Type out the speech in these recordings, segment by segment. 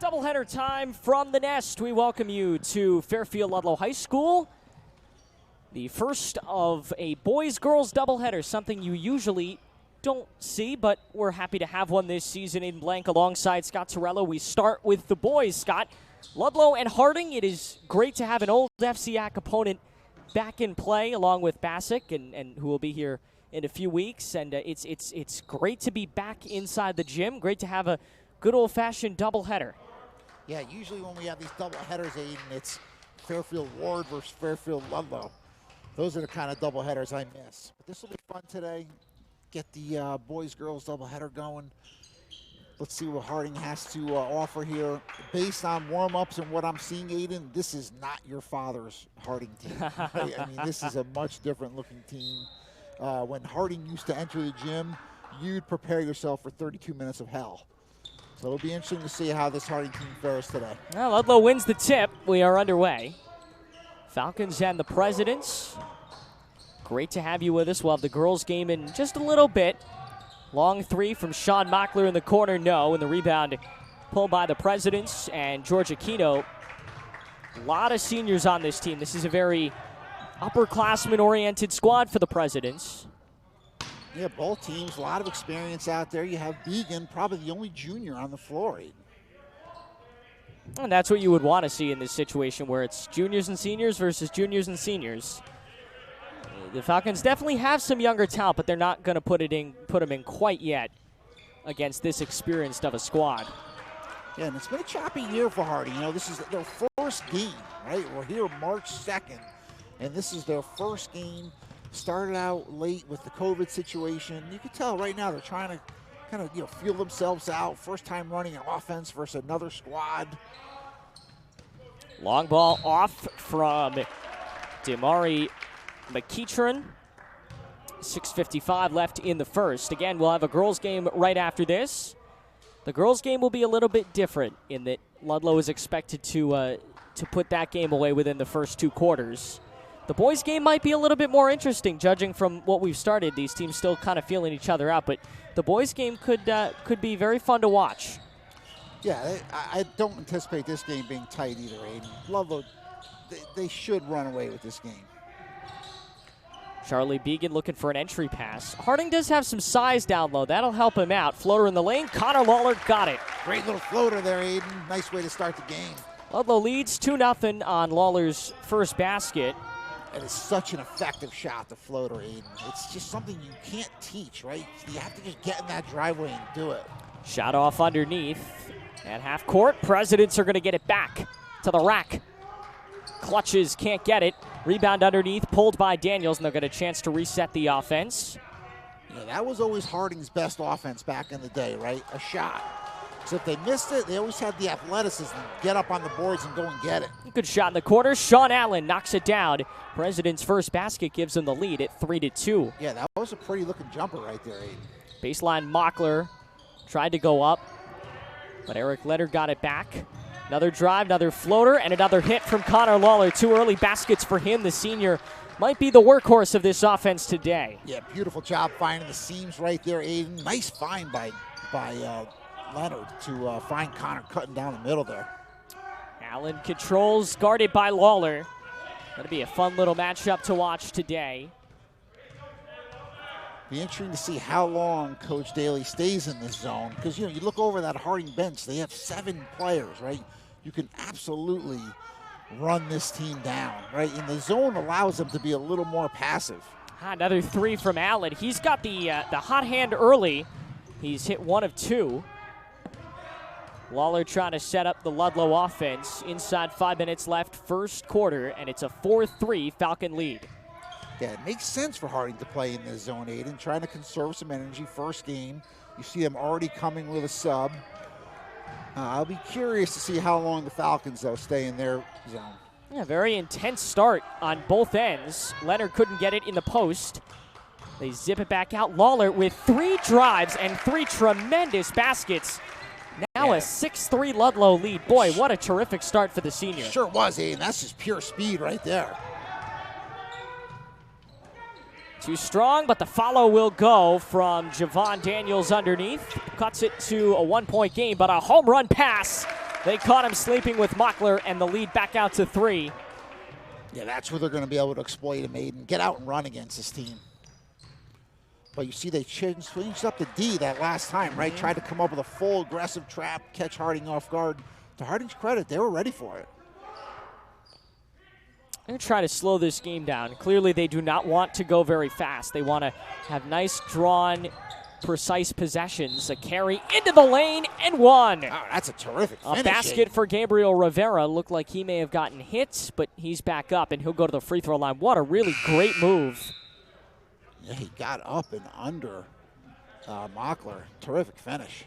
Doubleheader time from the nest. We welcome you to Fairfield Ludlowe High School. The first of a boys-girls doubleheader, something you usually don't see, but we're happy to have one this season in blank alongside Scott Torello. We start with the boys, Scott. Ludlowe and Harding, it is great to have an old FCAC opponent back in play along with Bassick, and who will be here in a few weeks. And it's great to be back inside the gym. Great to have a good old-fashioned doubleheader. Yeah, usually when we have these doubleheaders, Aiden, it's Fairfield Ward versus Fairfield Ludlowe. Those are the kind of doubleheaders I miss. But this will be fun today. Get the boys-girls doubleheader going. Let's see what Harding has to offer here. Based on warm-ups and what I'm seeing, Aiden, this is not your father's Harding team. Right? I mean, this is a much different-looking team. When Harding used to enter the gym, you'd prepare yourself for 32 minutes of hell. So it'll be interesting to see how this Harding team fares today. Well, Ludlowe wins the tip. We are underway. Falcons and the Presidents. Great to have you with us. We'll have the girls game in just a little bit. Long three from Sean Mockler in the corner, no. And the rebound pulled by the Presidents and George Aquino. A lot of seniors on this team. This is a very upperclassman-oriented squad for the Presidents. Yeah, both teams, a lot of experience out there. You have Began, probably the only junior on the floor, Aiden. And that's what you would want to see in this situation where it's juniors and seniors versus juniors and seniors. The Falcons definitely have some younger talent, but they're not going to put them in quite yet against this experienced of a squad. Yeah, and it's been a choppy year for Harding. You know, this is their first game, right? We're here March 2nd, and this is their first game. Started out late with the COVID situation. You can tell right now they're trying to kind of, feel themselves out. First time running an offense versus another squad. Long ball off from Damari McEachern. 6:55 left in the first. Again, we'll have a girls game right after this. The girls game will be a little bit different in that Ludlowe is expected to put that game away within the first two quarters. The boys' game might be a little bit more interesting, judging from what we've started. These teams still kind of feeling each other out, but the boys' game could be very fun to watch. Yeah, I don't anticipate this game being tight either, Aiden. Ludlowe, they should run away with this game. Charlie Began looking for an entry pass. Harding does have some size down low. That'll help him out. Floater in the lane. Connor Lawler got it. Great little floater there, Aiden. Nice way to start the game. Ludlowe leads 2-0 on Lawler's first basket. It is such an effective shot, the floater, Aiden. It's just something you can't teach, right? You have to just get in that driveway and do it. Shot off underneath. At half court, Presidents are going to get it back to the rack. Clutches, can't get it. Rebound underneath, pulled by Daniels, and they'll get a chance to reset the offense. Yeah, that was always Harding's best offense back in the day, right? A shot. So if they missed it, they always had the athleticism to get up on the boards and go and get it. Good shot in the corner. Sean Allen knocks it down. President's first basket gives them the lead at 3-2. Yeah, that was a pretty looking jumper right there, Aiden. Baseline Mockler tried to go up, but Eric Leonard got it back. Another drive, another floater, and another hit from Connor Lawler. Two early baskets for him. The senior might be the workhorse of this offense today. Yeah, beautiful job finding the seams right there, Aiden. Nice find by Leonard to find Connor cutting down the middle there. Allen controls, guarded by Lawler. That'll be a fun little matchup to watch today. Be interesting to see how long Coach Daly stays in this zone, because you look over that Harding bench, they have 7 players, right? You can absolutely run this team down, right? And the zone allows them to be a little more passive. Another three from Allen. He's got the hot hand early. He's hit 1 of 2. Lawler trying to set up the Ludlowe offense. Inside 5 minutes left, first quarter, and it's a 4-3 Falcon lead. Yeah, it makes sense for Harding to play in this zone, Aiden, trying to conserve some energy. First game, you see them already coming with a sub. I'll be curious to see how long the Falcons, though, stay in their zone. Yeah, very intense start on both ends. Leonard couldn't get it in the post. They zip it back out. Lawler with 3 drives and 3 tremendous baskets. Now a 6-3 Ludlowe lead. Boy, what a terrific start for the senior. Sure was, Aiden. That's just pure speed right there. Too strong, but the follow will go from Javon Daniels underneath. Cuts it to a 1-point game, but a home run pass They caught him sleeping with Mockler, and the lead back out to 3. Yeah, that's where they're going to be able to exploit him, Aiden. Get out and run against this team. But you see they changed up the D that last time, right? Tried to come up with a full aggressive trap, catch Harding off guard. To Harding's credit, they were ready for it. They're going to try to slow this game down. Clearly, they do not want to go very fast. They want to have nice, drawn, precise possessions. A carry into the lane and one. Oh, that's a terrific finish. A basket for Gabriel Rivera. Looked like he may have gotten hit, but he's back up, and he'll go to the free throw line. What a really great move. Yeah, he got up and under Mockler. Terrific finish.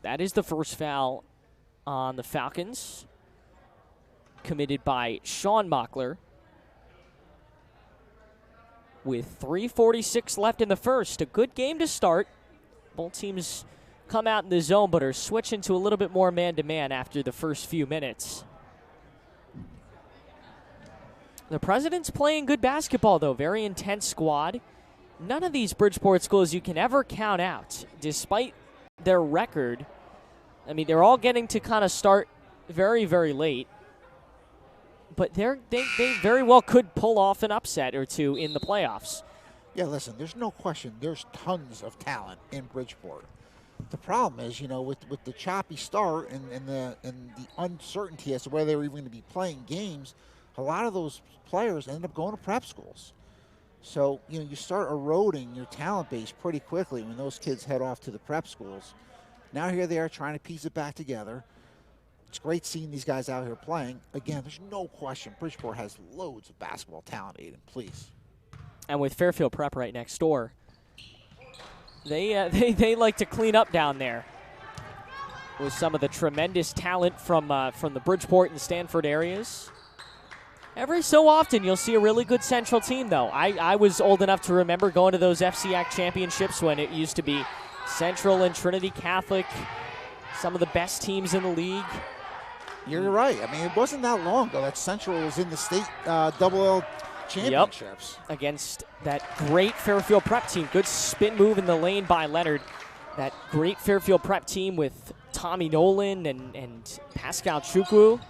That is the first foul on the Falcons, committed by Sean Mockler. With 3:46 left in the first. A good game to start. Both teams come out in the zone but are switching to a little bit more man-to-man after the first few minutes. The President's playing good basketball, though. Very intense squad. None of these Bridgeport schools you can ever count out, despite their record. I mean, they're all getting to kind of start very, very late. But they very well could pull off an upset or two in the playoffs. Yeah, listen, there's no question. There's tons of talent in Bridgeport. The problem is, with the choppy start and the uncertainty as to whether they're even going to be playing games, a lot of those players end up going to prep schools. So, you start eroding your talent base pretty quickly when those kids head off to the prep schools. Now here they are trying to piece it back together. It's great seeing these guys out here playing. Again, there's no question Bridgeport has loads of basketball talent, Aiden, please. And with Fairfield Prep right next door, they like to clean up down there with some of the tremendous talent from the Bridgeport and Stanford areas. Every so often, you'll see a really good Central team, though. I was old enough to remember going to those FCAC championships when it used to be Central and Trinity Catholic, some of the best teams in the league. You're right. I mean, it wasn't that long ago that Central was in the state double L championships. Yep. Against that great Fairfield Prep team. Good spin move in the lane by Leonard. That great Fairfield Prep team with Tommy Nolan and Pascal Chukwu.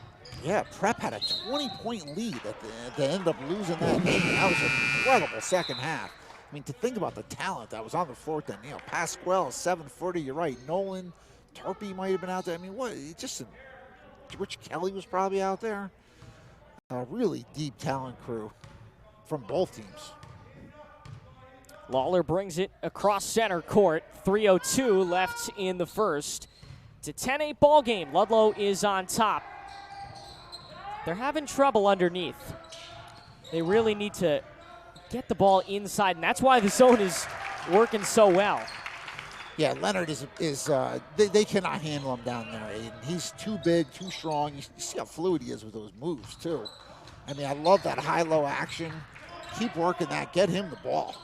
Yeah, Prep had a 20-point lead they ended up losing that game. That was an incredible second half. I mean, to think about the talent that was on the floor then. Pasquale, 7-footer, you're right. Nolan, Turpey might have been out there. I mean, Rich Kelly was probably out there. A really deep talent crew from both teams. Lawler brings it across center court. 3:02 left in the first. It's a 10-8 ball game. Ludlowe is on top. They're having trouble underneath. They really need to get the ball inside, and that's why the zone is working so well. Yeah, Leonard they cannot handle him down there, Aiden. He's too big, too strong. You see how fluid he is with those moves, too. I mean, I love that high-low action. Keep working that. Get him the ball.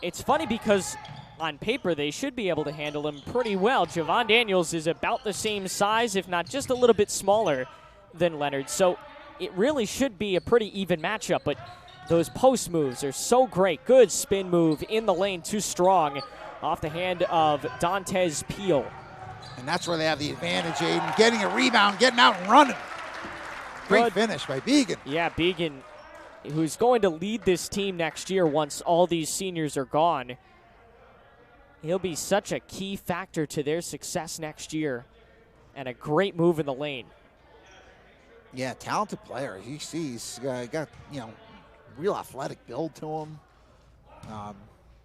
It's funny because on paper they should be able to handle him pretty well. Javon Daniels is about the same size, if not just a little bit smaller than Leonard. So it really should be a pretty even matchup, but those post moves are so great. Good spin move in the lane, too strong, off the hand of Dantes Peel. And that's where they have the advantage, Aiden. Getting a rebound, getting out and running. Great finish by Began. Yeah, Began, who's going to lead this team next year once all these seniors are gone. He'll be such a key factor to their success next year. And a great move in the lane. Yeah, talented player. He's got, real athletic build to him.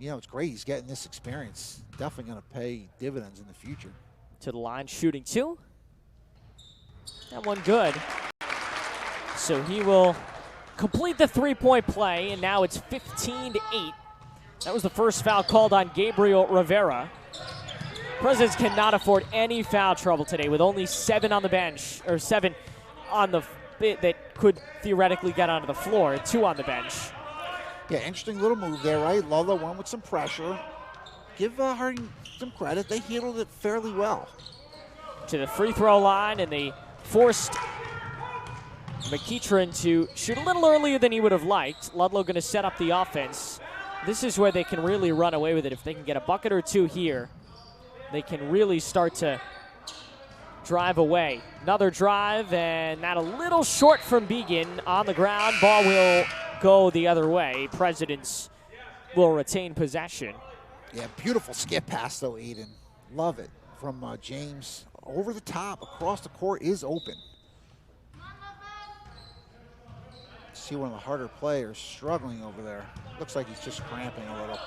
It's great. He's getting this experience. Definitely going to pay dividends in the future. To the line, shooting two. That one good. So he will complete the three-point play, and now it's 15-8. That was the first foul called on Gabriel Rivera. Presidents cannot afford any foul trouble today with only 7 on the bench, or 7 on the that could theoretically get onto the floor, 2 on the bench. Yeah, interesting little move there, right? Ludlowe went with some pressure. Give Harding some credit. They handled it fairly well. To the free throw line, and they forced McEachran to shoot a little earlier than he would have liked. Ludlowe going to set up the offense. This is where they can really run away with it. If they can get a bucket or 2 here, they can really start to drive away. Another drive, and that a little short from Began on the ground. Ball will go the other way. Presidents will retain possession. Yeah, beautiful skip pass, though, Aiden. Love it. From James over the top, across the court, is open. See one of the harder players struggling over there. Looks like he's just cramping a little.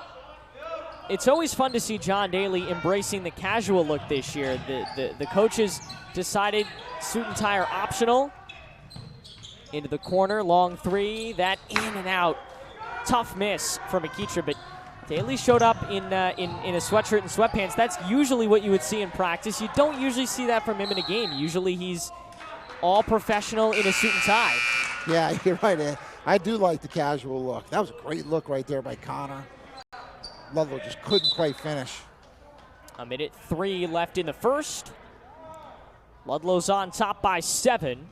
It's always fun to see John Daly embracing the casual look this year. The coaches decided suit and tie are optional. Into the corner, long three, that in and out. Tough miss from Akitra, but Daly showed up in a sweatshirt and sweatpants. That's usually what you would see in practice. You don't usually see that from him in a game. Usually he's all professional in a suit and tie. Yeah, you're right, Ed. I do like the casual look. That was a great look right there by Connor. Ludlowe just couldn't quite finish. 1:03 left in the first. Ludlow's on top by 7.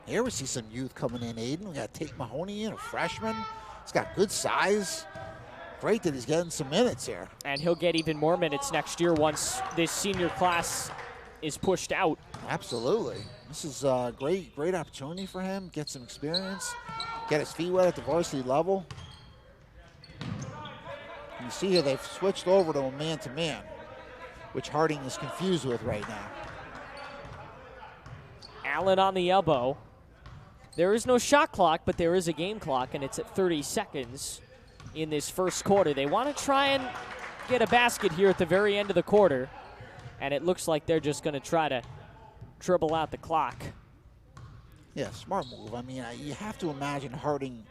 Here we see some youth coming in, Aiden. We got Tate Mahoney in, a freshman. He's got good size. Great that he's getting some minutes here. And he'll get even more minutes next year once this senior class is pushed out. Absolutely. This is a great opportunity for him. Get some experience. Get his feet wet at the varsity level. You see here they've switched over to a man-to-man, which Harding is confused with right now. Allen on the elbow. There is no shot clock, but there is a game clock, and it's at 30 seconds in this first quarter. They want to try and get a basket here at the very end of the quarter, and it looks like they're just going to try to dribble out the clock. Yeah, smart move. I mean, you have to imagine Harding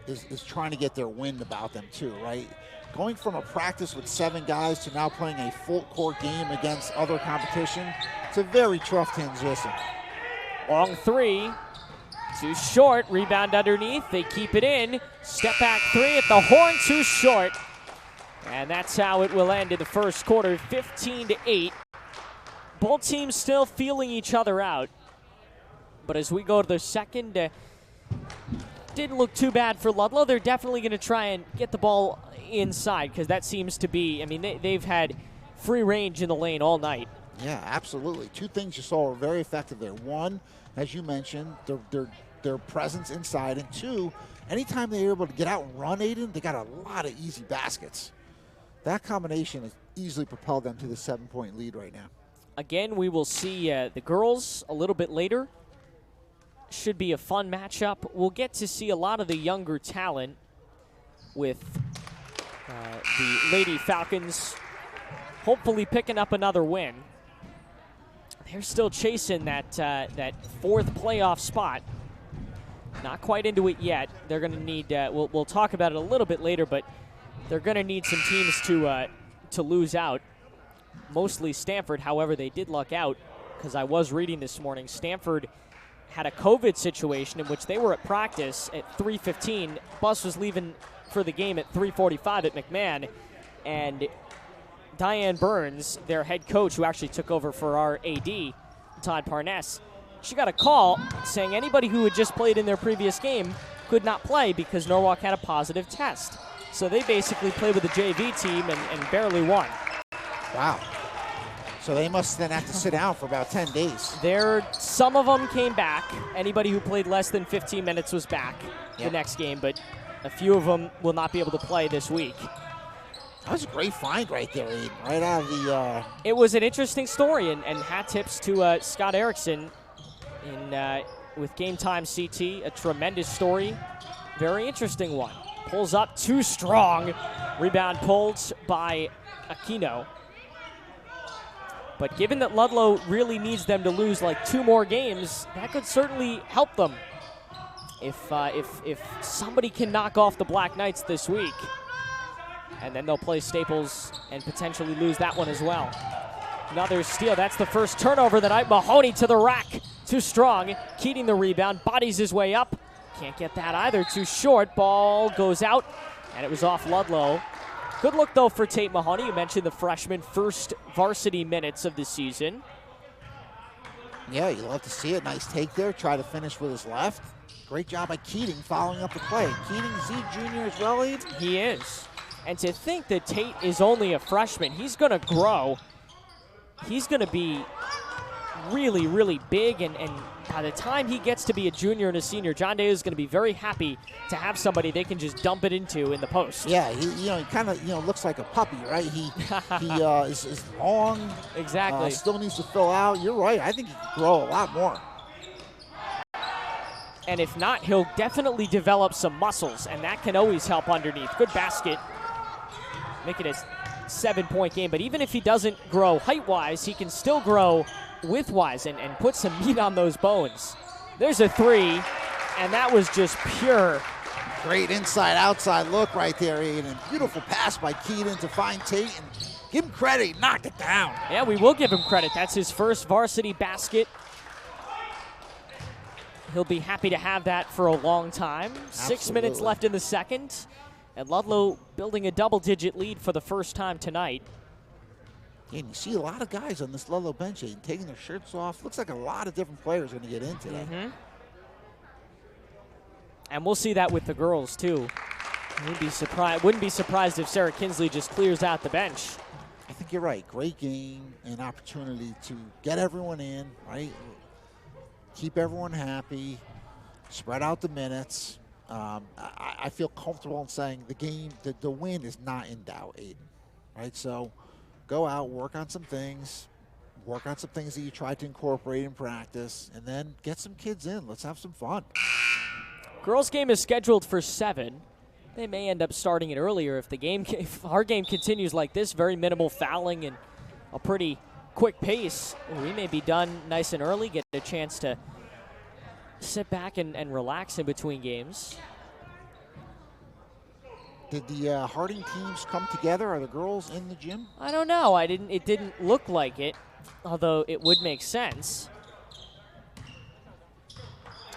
is trying to get their wind about them too, right? Going from a practice with 7 guys to now playing a full court game against other competition, it's a very tough transition. Long three, too short, rebound underneath, they keep it in. Step back three at the horn, too short. And that's how it will end in the first quarter, 15-8. Both teams still feeling each other out. But as we go to the second, didn't look too bad for Ludlowe. They're definitely going to try and get the ball inside because that seems to be, I mean, they've had free range in the lane all night. Yeah, absolutely. 2 things you saw were very effective there. 1, as you mentioned, their presence inside. And 2, anytime they were able to get out and run, Aiden, they got a lot of easy baskets. That combination has easily propelled them to the 7-point lead right now. Again, we will see the girls a little bit later. Should be a fun matchup. We'll get to see a lot of the younger talent with the Lady Falcons hopefully picking up another win. They're still chasing that 4th playoff spot. Not quite into it yet. They're going to need, we'll talk about it a little bit later, but they're going to need some teams to lose out. Mostly Stanford, however, they did luck out because I was reading this morning. Stanford had a COVID situation in which they were at practice at 3:15. Bus was leaving for the game at 3:45 at McMahon, and Diane Burns, their head coach, who actually took over for our AD, Todd Parness, she got a call saying anybody who had just played in their previous game could not play because Norwalk had a positive test. So they basically played with the JV team and barely won. Wow. So they must then have to sit down for about 10 days. Some of them came back. Anybody who played less than 15 minutes was back the next game, but a few of them will not be able to play this week. That was a great find right there, Aiden. Right out of the... It was an interesting story, and hat tips to Scott Erickson with Game Time CT. A tremendous story. Very interesting one. Pulls up too strong. Rebound pulled by Aquino. But given that Ludlowe really needs them to lose like 2 more games, that could certainly help them. If somebody can knock off the Black Knights this week, and then they'll play Staples and potentially lose that one as well. Another steal. That's the first turnover of the night. Mahoney to the rack. Too strong. Keating the rebound. Bodies his way up. Can't get that either. Too short. Ball goes out, and it was off Ludlowe. Good look, though, for Tate Mahoney. You mentioned the freshman, first varsity minutes of the season. Yeah, you love to see it. Nice take there. Try to finish with his left. Great job by Keating following up the play. Keating, is he junior as well, Abe? He is. And to think that Tate is only a freshman, he's going to grow. he's going to be really, really big, and by the time he gets to be a junior and a senior, John Day is going to be very happy to have somebody they can just dump it into in the post. Yeah, he kind of looks like a puppy, right? He is long. Exactly. Still needs to fill out. You're right. I think he can grow a lot more. And if not, he'll definitely develop some muscles, and that can always help underneath. Good basket. Make it a 7-point game. But even if he doesn't grow height-wise, he can still grow width-wise and put some meat on those bones. There's a three, and that was just pure. Great inside-outside look right there, Aiden. Beautiful pass by Keaton to find Tate, and give him credit. He knocked it down. Yeah, we will give him credit. That's his first varsity basket. He'll be happy to have that for a long time. Absolutely. 6 minutes left in the second, and Ludlowe building a double-digit lead for the first time tonight. And you see a lot of guys on this Ludlowe bench, Aiden, taking their shirts off. Looks like a lot of different players are going to get in today. Mm-hmm. And we'll see that with the girls, too. Wouldn't be surprised if Sarah Kinsley just clears out the bench. I think you're right. Great game and opportunity to get everyone in, right? Keep everyone happy, spread out the minutes. I feel comfortable in saying the game, the win is not in doubt, Aiden, right? So go out, work on some things that you tried to incorporate in practice, and then get some kids in. Let's have some fun. Girls' game is scheduled for 7. They may end up starting it earlier if our game continues like this, very minimal fouling and a pretty quick pace. We may be done nice and early, get a chance to sit back and relax in between games. Did the Harding teams come together? Are the girls in the gym? I don't know. It didn't look like it, although it would make sense.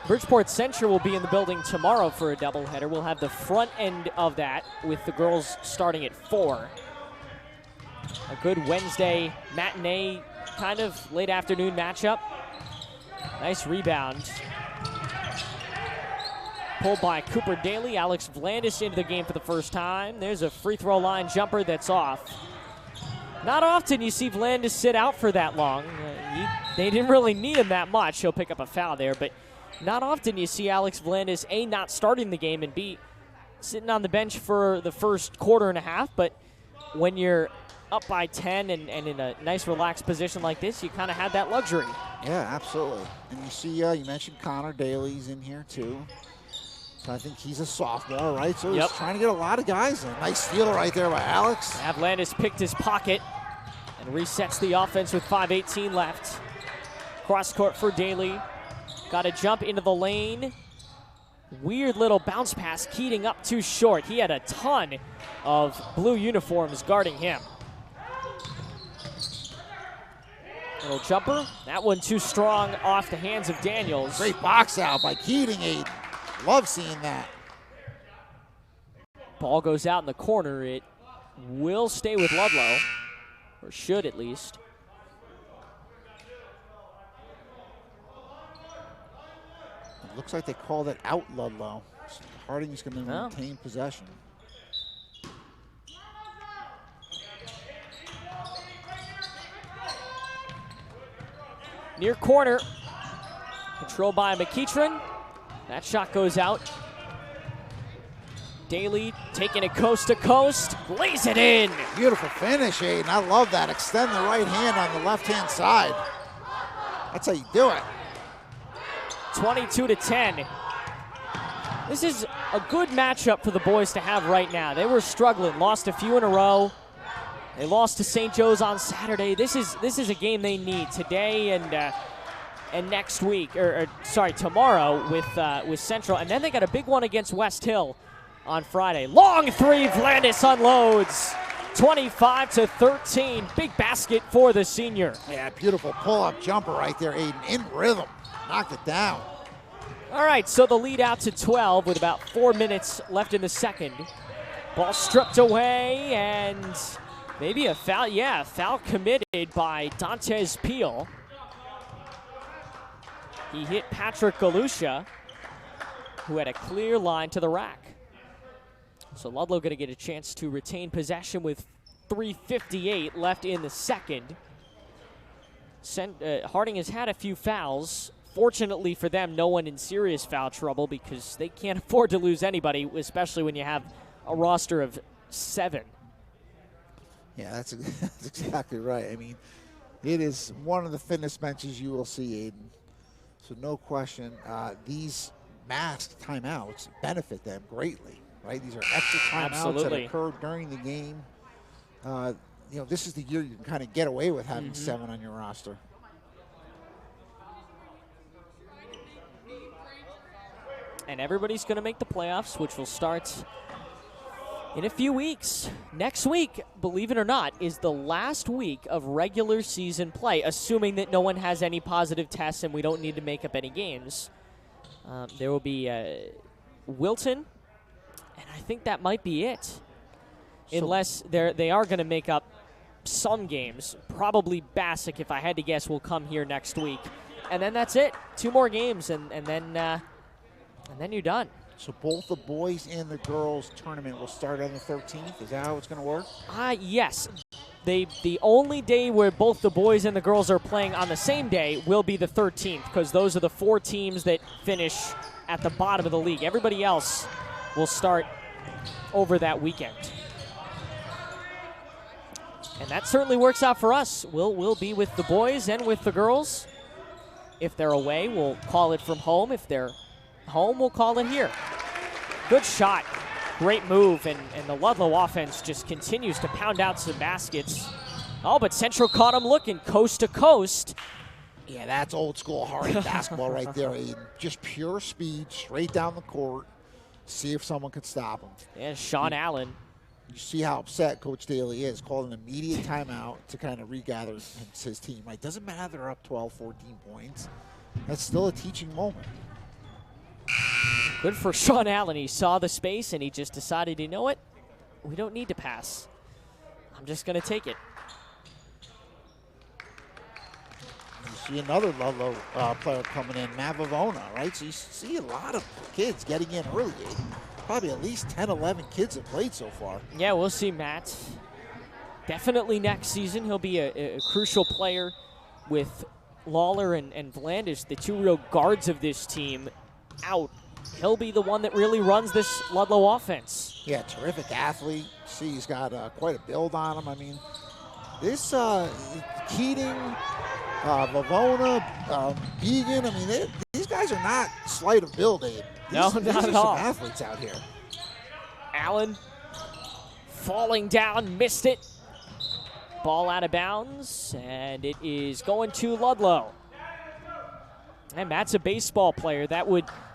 Bridgeport Central will be in the building tomorrow for a doubleheader. We'll have the front end of that with the girls starting at 4. A good Wednesday matinee, kind of late afternoon matchup. Nice rebound. Pulled by Cooper Daly. Alex Vlandis into the game for the first time. There's a free throw line jumper that's off. Not often you see Vlandis sit out for that long. They didn't really need him that much. He'll pick up a foul there, but not often you see Alex Vlandis, A, not starting the game, and B, sitting on the bench for the first quarter and a half. But when you're up by 10 and in a nice relaxed position like this, you kind of had that luxury. Yeah, absolutely. And you see, you mentioned Connor Daly's in here too. So I think he's a sophomore, right? So he's trying to get a lot of guys in. Nice steal right there by Alex. Avlandis picked his pocket and resets the offense with 5:18 left. Cross court for Daly. Got to jump into the lane. Weird little bounce pass. Keating up too short. He had a ton of blue uniforms guarding him. Little jumper. That one too strong off the hands of Daniels. Great box out by Keating, Aiden. Love seeing that. Ball goes out in the corner. It will stay with Ludlowe, or should at least. It looks like they called it out Ludlowe. So Harding's going to maintain possession. Near corner, controlled by McEachran. That shot goes out. Daly taking it coast to coast, lays it in. Beautiful finish, Aiden. I love that. Extend the right hand on the left-hand side. That's how you do it. 22-10. This is a good matchup for the boys to have right now. They were struggling, lost a few in a row. They lost to St. Joe's on Saturday. This is a game they need today and next week, or sorry, tomorrow with Central, and then they got a big one against West Hill on Friday. Long three, Vlandis unloads. 25-13, big basket for the senior. Yeah, beautiful pull-up jumper right there, Aiden, in rhythm. Knocked it down. All right, so the lead out to 12 with about 4 minutes left in the second. Ball stripped away, and maybe a foul. Yeah, foul committed by Dantes Peel. He hit Patrick Galusha, who had a clear line to the rack. So Ludlowe going to get a chance to retain possession with 3:58 left in the second. Harding has had a few fouls. Fortunately for them, no one in serious foul trouble because they can't afford to lose anybody, especially when you have a roster of 7. Yeah, that's exactly right. I mean, it is one of the thinnest benches you will see, Aiden. So no question, these masked timeouts benefit them greatly, right? These are extra timeouts that occur during the game. This is the year you can kind of get away with having 7 on your roster. And everybody's going to make the playoffs, which will start in a few weeks. Next week, believe it or not, is the last week of regular season play, assuming that no one has any positive tests and we don't need to make up any games. There will be Wilton, and I think that might be it. Unless they are going to make up some games. Probably Bassick, if I had to guess, will come here next week. And then that's it. 2 more games, and then you're done. So both the boys and the girls tournament will start on the 13th? Is that how it's going to work? Yes. The only day where both the boys and the girls are playing on the same day will be the 13th, because those are the 4 teams that finish at the bottom of the league. Everybody else will start over that weekend. And that certainly works out for us. We'll be with the boys and with the girls. If they're away, we'll call it from home. If they're home, we'll call it here. Good shot. Great move. And the Ludlowe offense just continues to pound out some baskets. Oh, but Central caught him looking coast to coast. Yeah, that's old school Harding basketball right there. Just pure speed, straight down the court. See if someone can stop him. Yeah, Sean Allen. You see how upset Coach Daly is, calling an immediate timeout to kind of regather his team. It doesn't matter they're up 12, 14 points. That's still a teaching moment. Good for Sean Allen. He saw the space and he just decided, you know what? We don't need to pass. I'm just going to take it. You see another Ludlowe player coming in, Matt Vavona, right? So you see a lot of kids getting in early. Probably at least 10, 11 kids have played so far. Yeah, we'll see Matt. Definitely next season he'll be a crucial player with Lawler and Vlandis, the 2 real guards of this team, out. He'll be the one that really runs this Ludlowe offense. Yeah, terrific athlete. See, he's got quite a build on him. I mean, this Keating, Vavona, Egan, I mean, these guys are not slight of build, Abe. Not at all. Some athletes out here. Allen falling down, missed it. Ball out of bounds, and it is going to Ludlowe. And Matt's a baseball player.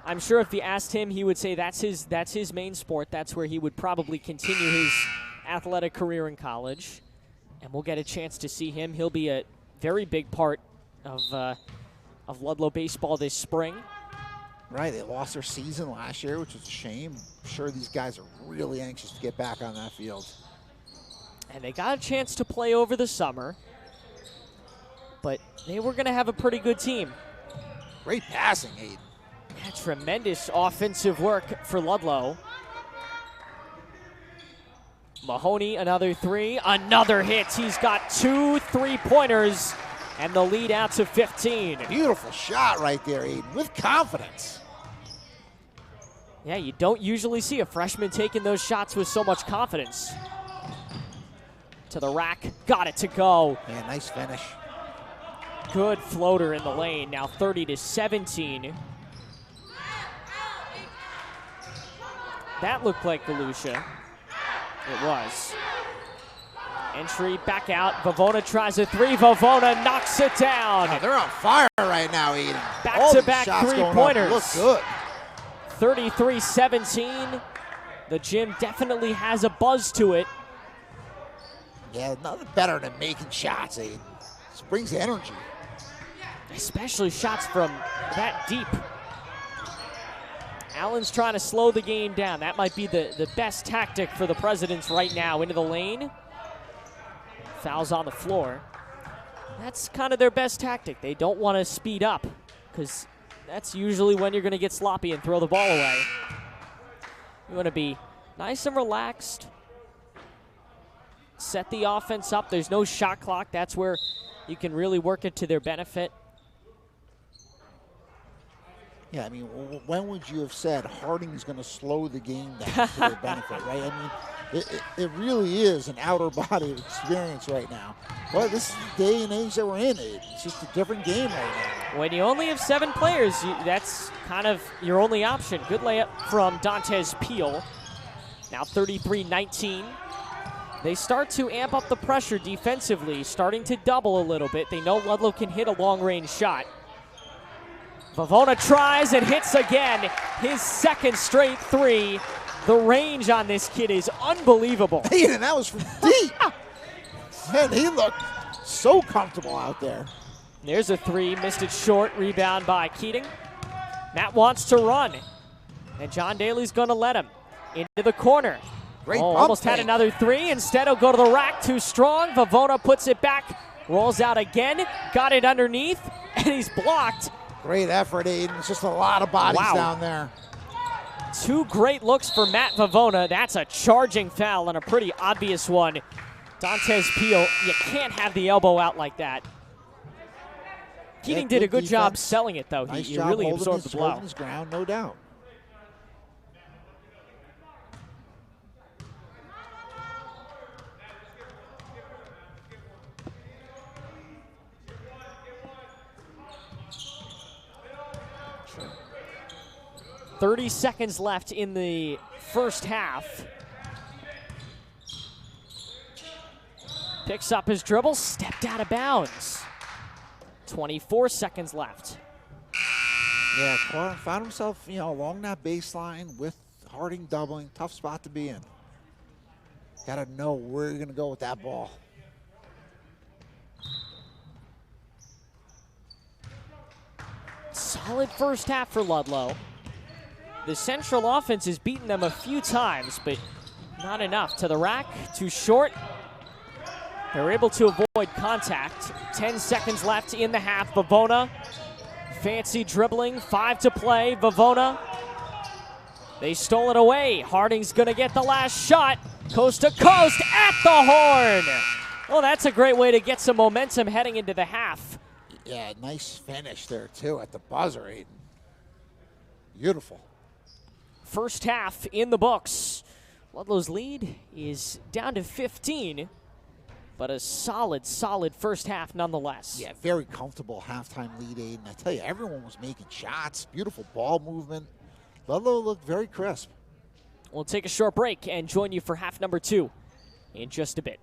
I'm sure if you asked him, he would say that's his main sport. That's where he would probably continue his athletic career in college. And we'll get a chance to see him. He'll be a very big part of Ludlowe baseball this spring. Right, they lost their season last year, which was a shame. I'm sure these guys are really anxious to get back on that field. And they got a chance to play over the summer, but they were going to have a pretty good team. Great passing, Aiden. Yeah, tremendous offensive work for Ludlowe. Mahoney, another 3, another hit. He's got 2 3-pointers. And the lead out to 15. Beautiful shot right there, Aiden, with confidence. Yeah, you don't usually see a freshman taking those shots with so much confidence. To the rack, got it to go. Yeah, nice finish. Good floater in the lane, now 30-17. That looked like Galusha. It was. Entry, back out. Vavona tries a 3. Vavona knocks it down. Oh, they're on fire right now, Eden. Back-to-back 3-pointers. Look good. 33-17. The gym definitely has a buzz to it. Yeah, nothing better than making shots, Aiden. This brings energy. Especially shots from that deep. Allen's trying to slow the game down. That might be the best tactic for the Presidents right now. Into the lane. Fouls on the floor. That's kind of their best tactic. They don't want to speed up because that's usually when you're going to get sloppy and throw the ball away. You want to be nice and relaxed. Set the offense up. There's no shot clock. That's where you can really work it to their benefit. Yeah, I mean, when would you have said Harding's going to slow the game down to their benefit, right? I mean, it really is an outer body experience right now. But this is the day and age that we're in. It's just a different game right now. When you only have 7 players, that's kind of your only option. Good layup from Dantes Peel. Now 33-19. They start to amp up the pressure defensively, starting to double a little bit. They know Ludlowe can hit a long-range shot. Vavona tries and hits again. His second straight 3. The range on this kid is unbelievable. Hey, and that was from deep. Man, he looked so comfortable out there. There's a 3, missed it short, rebound by Keating. Matt wants to run, and John Daly's gonna let him. Into the corner. Great Almost bump had fake. another 3. Instead, he'll go to the rack, too strong. Vavona puts it back, rolls out again, got it underneath, and he's blocked. Great effort, Aiden. It's just a lot of bodies down there. 2 great looks for Matt Vavona. That's a charging foul and a pretty obvious one. Dantes Peel, you can't have the elbow out like that. Keating did a good job selling it, though. Nice He job really holding absorbed the blow. holding his ground, no doubt. Sure. 30 seconds left in the first half. Picks up his dribble, stepped out of bounds. 24 seconds left. Yeah, Clark found himself, along that baseline with Harding doubling. Tough spot to be in. Got to know where you're going to go with that ball. Solid first half for Ludlowe. The Central offense has beaten them a few times, but not enough. To the rack, too short. They're able to avoid contact. 10 seconds left in the half. Vavona, fancy dribbling, 5 to play. Vavona, they stole it away. Harding's gonna get the last shot. Coast to coast at the horn. Well, that's a great way to get some momentum heading into the half. Yeah, nice finish there, too, at the buzzer, Aiden. Beautiful. First half in the books. Ludlowe's lead is down to 15, but a solid first half nonetheless. Yeah, very comfortable halftime lead, Aiden. I tell you, everyone was making shots. Beautiful ball movement. Ludlowe looked very crisp. We'll take a short break and join you for half number 2 in just a bit.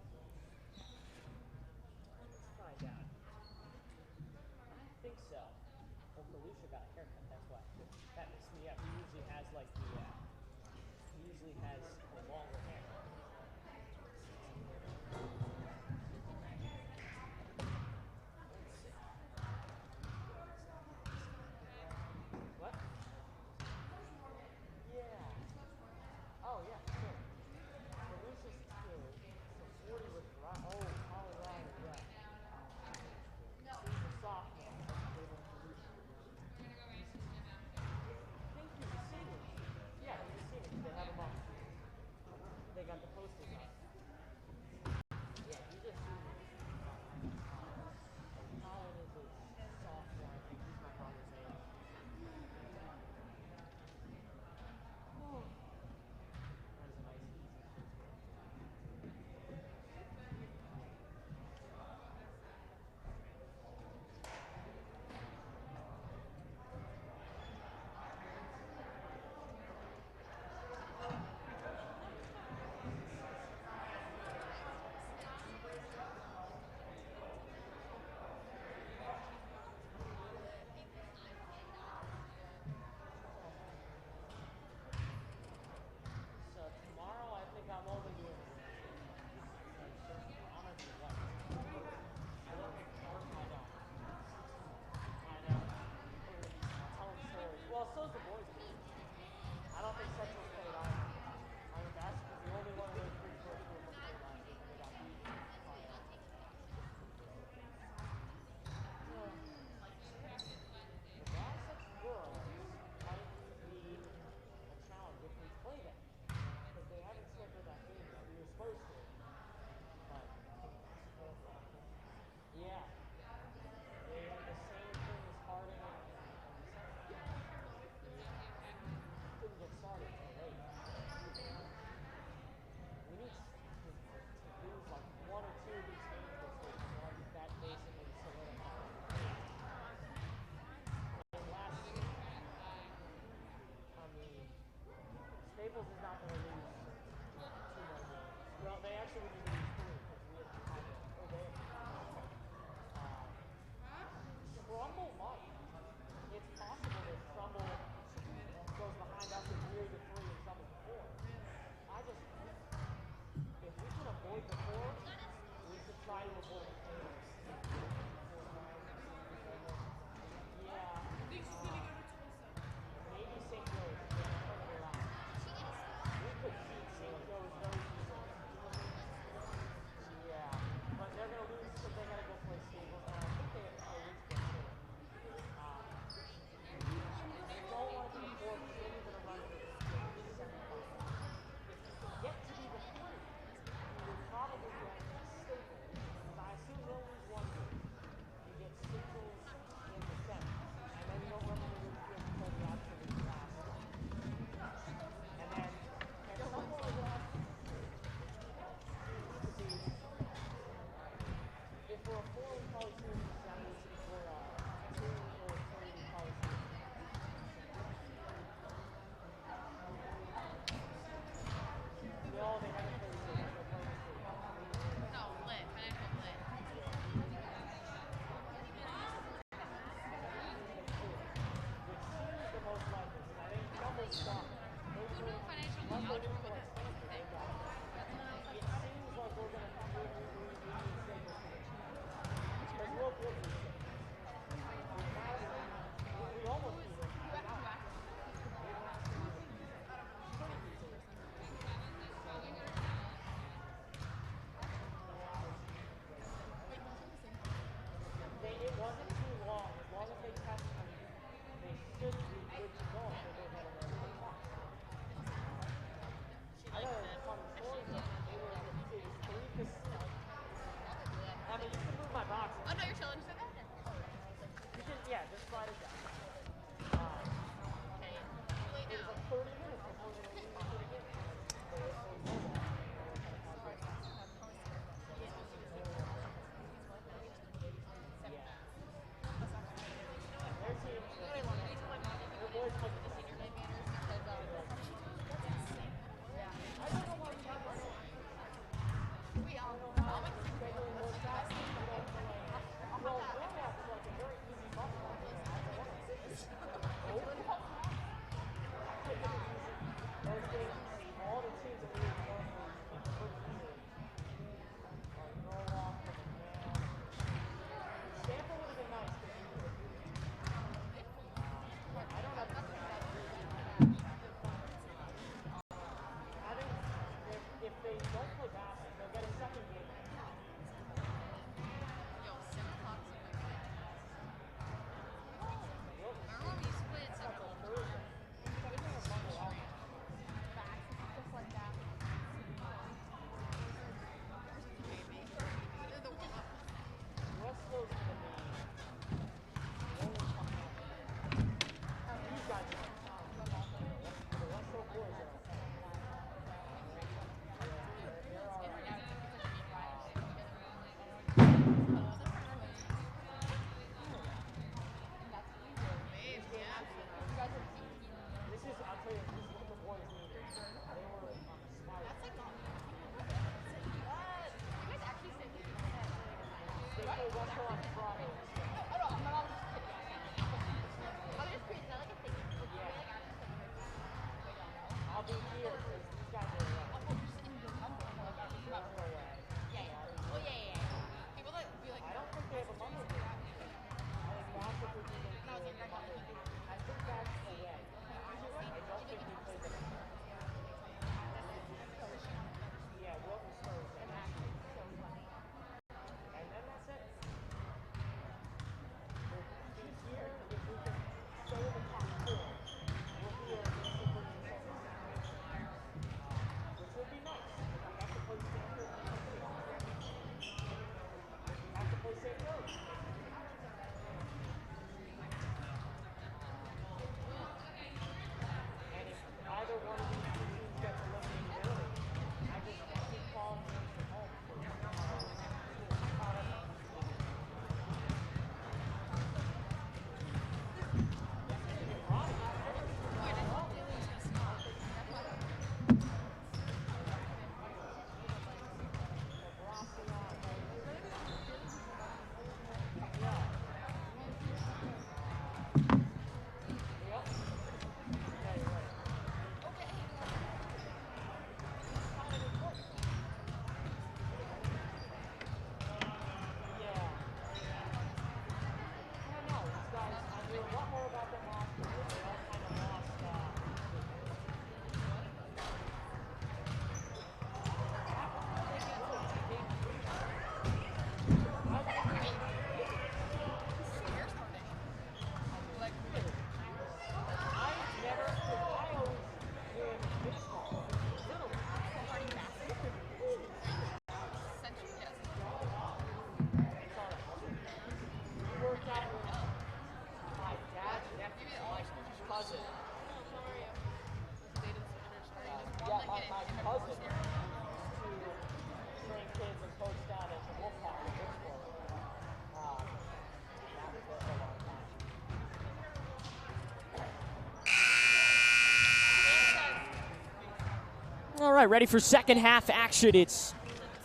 All right, ready for second half action. It's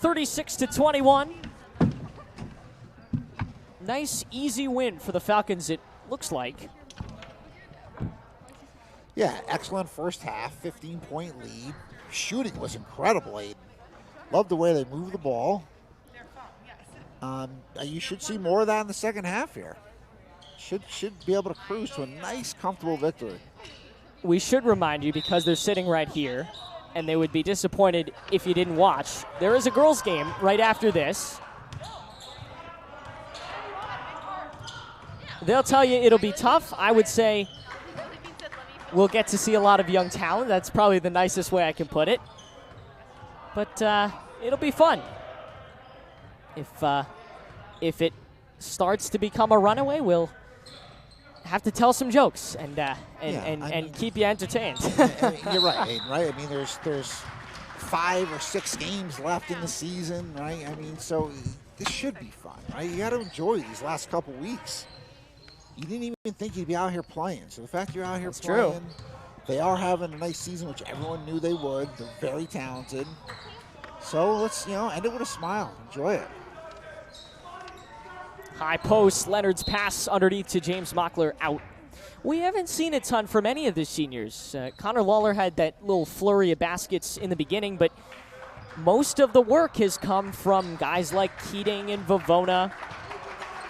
36-21. Nice, easy win for the Falcons, it looks like. Yeah, excellent first half, 15-point lead. Shooting was incredible, Aiden. Love the way they moved the ball. You should see more of that in the second half here. Should be able to cruise to a nice, comfortable victory. We should remind you, because they're sitting right here, and they would be disappointed if you didn't watch. There is a girls' game right after this. They'll tell you it'll be tough. I would say we'll get to see a lot of young talent. That's probably the nicest way I can put it. But it'll be fun. If it starts to become a runaway, we'll have to tell some jokes and keep you entertained. You're right, Aiden, right? I mean, there's 5 or 6 games left in the season, right? I mean, so this should be fun, right? You got to enjoy these last couple weeks. You didn't even think you'd be out here playing. So the fact you're out here playing, true. They are having a nice season, which everyone knew they would. They're very talented. So let's, end it with a smile. Enjoy it. High post, Leonard's pass underneath to James Mockler out. We haven't seen a ton from any of the seniors. Connor Lawler had that little flurry of baskets in the beginning, but most of the work has come from guys like Keating and Vavona.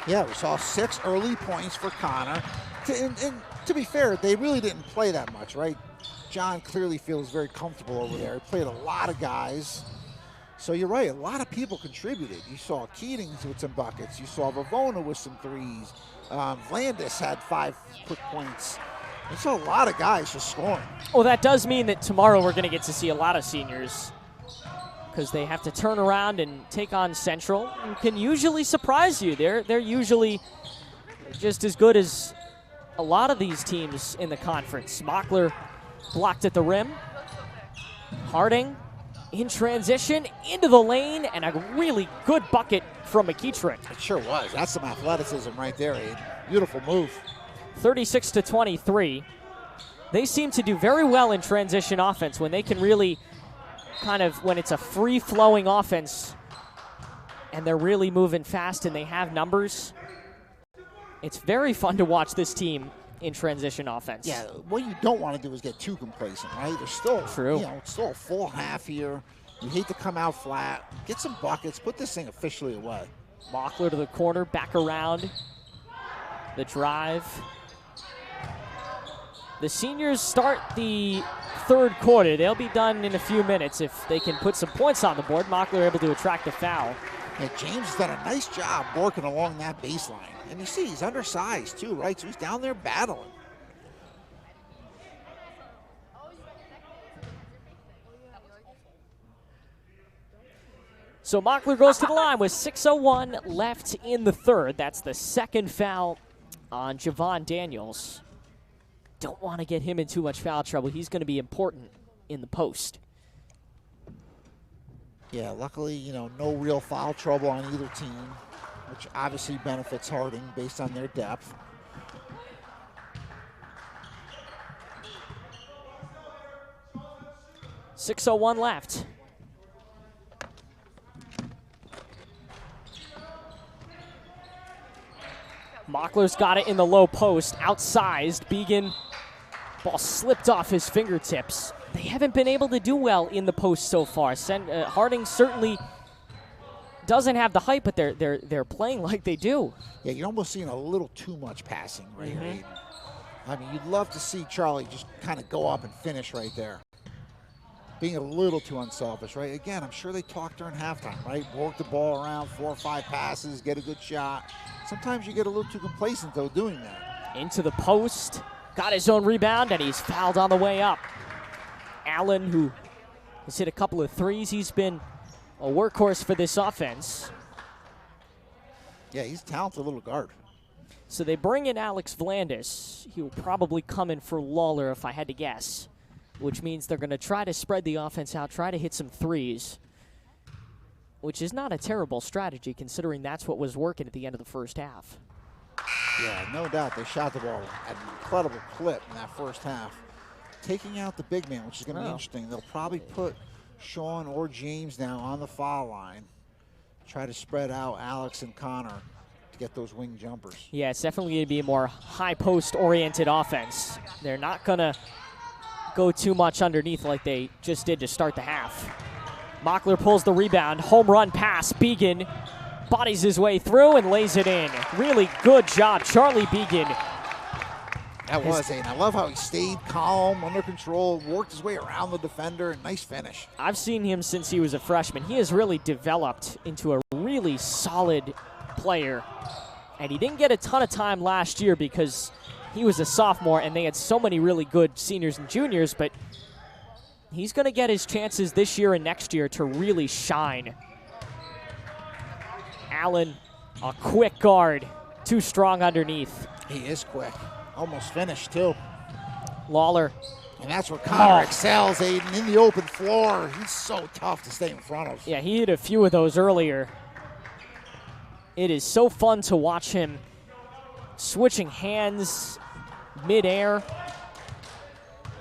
Yeah, we saw 6 early points for Connor. And to be fair, they really didn't play that much, right? John clearly feels very comfortable over there. He played a lot of guys. So you're right, a lot of people contributed. You saw Keating with some buckets. You saw Vavona with some threes. Vlandis had 5 quick points. You saw a lot of guys just scoring. Well, that does mean that tomorrow we're going to get to see a lot of seniors because they have to turn around and take on Central and can usually surprise you. They're usually just as good as a lot of these teams in the conference. Mockler blocked at the rim. Harding in transition into the lane, and a really good bucket from McEachran. It sure was. That's some athleticism right there, Aiden. Beautiful move. 36-23. They seem to do very well in transition offense when they can really when it's a free-flowing offense and they're really moving fast and they have numbers. It's very fun to watch this team in transition offense. Yeah, what you don't want to do is get too complacent, right? There's still, it's still a full half here. You hate to come out flat. Get some buckets. Put this thing officially away. Mockler to the corner, back around. The drive. The seniors start the third quarter. They'll be done in a few minutes if they can put some points on the board. Mockler able to attract a foul. Yeah, James has done a nice job working along that baseline. And you see, he's undersized too, right? So he's down there battling. So Mockler goes to the line with 6:01 left in the third. That's the second foul on Javon Daniels. Don't want to get him in too much foul trouble. He's going to be important in the post. Yeah, luckily, no real foul trouble on either team, which obviously benefits Harding based on their depth. .601 left. Mockler's got it in the low post, outsized. Began, ball slipped off his fingertips. They haven't been able to do well in the post so far. Harding certainly doesn't have the height, but they're playing like they do. Yeah, you're almost seeing a little too much passing right here. I mean, you'd love to see Charlie just kind of go up and finish right there. Being a little too unselfish, right? Again, I'm sure they talked during halftime, right? Work the ball around, 4 or 5 passes, get a good shot. Sometimes you get a little too complacent, though, doing that. Into the post, got his own rebound, and he's fouled on the way up. Allen, who has hit a couple of threes, he's been a workhorse for this offense. Yeah, he's a talented little guard. So they bring in Alex Vlandis. He will probably come in for Lawler if I had to guess, which means they're going to try to spread the offense out, try to hit some threes, which is not a terrible strategy considering that's what was working at the end of the first half. Yeah, no doubt they shot the ball at an incredible clip in that first half. Taking out the big man, which is going to be interesting. They'll probably put Sean or James now on the foul line. Try to spread out Alex and Connor to get those wing jumpers. Yeah, it's definitely going to be a more high post-oriented offense. They're not going to go too much underneath like they just did to start the half. Mockler pulls the rebound. Home run pass. Began bodies his way through and lays it in. Really good job, Charlie Began. That was, and I love how he stayed calm, under control, worked his way around the defender, and nice finish. I've seen him since he was a freshman. He has really developed into a really solid player. And he didn't get a ton of time last year because he was a sophomore and they had so many really good seniors and juniors, but he's going to get his chances this year and next year to really shine. Allen, a quick guard, too strong underneath. He is quick. Almost finished, too. Lawler. And that's where Connor excels, Aiden, in the open floor. He's so tough to stay in front of. Yeah, he hit a few of those earlier. It is so fun to watch him switching hands midair.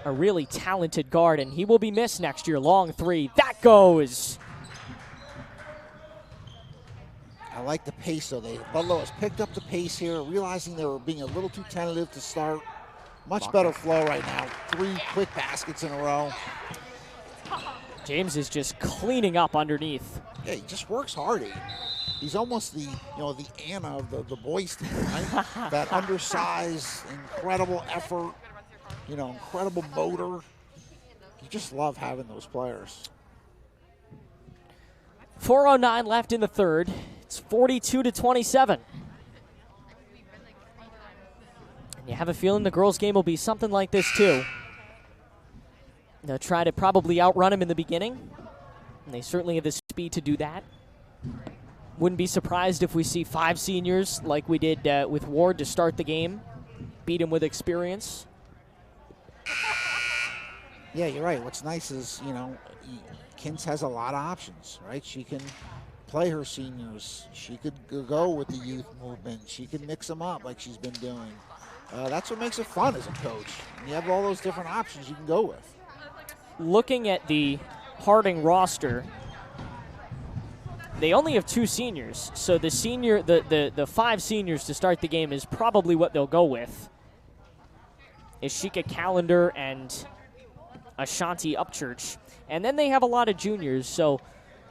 A really talented guard, and he will be missed next year. Long three. That goes. I like the pace, though. Ludlowe has picked up the pace here, realizing they were being a little too tentative to start. Much better flow right now. 3 quick baskets in a row. James is just cleaning up underneath. Yeah, he just works hard. He's almost the Anna of the boys team, right? That undersized, incredible effort, incredible motor. You just love having those players. 4:09 left in the third. It's 42-27. And you have a feeling the girls' game will be something like this too. They'll try to probably outrun them in the beginning, and they certainly have the speed to do that. Wouldn't be surprised if we see 5 seniors like we did with Ward to start the game, beat him with experience. Yeah, you're right. What's nice is, you know, Kintz has a lot of options, right? She can play her seniors. She could go with the youth movement. She can mix them up like she's been doing. That's what makes it fun as a coach. You have all those different options you can go with. Looking at the Harding roster, they only have 2 seniors, so the 5 seniors to start the game is probably what they'll go with. Ishika Calendar and Ashanti Upchurch. And then they have a lot of juniors, so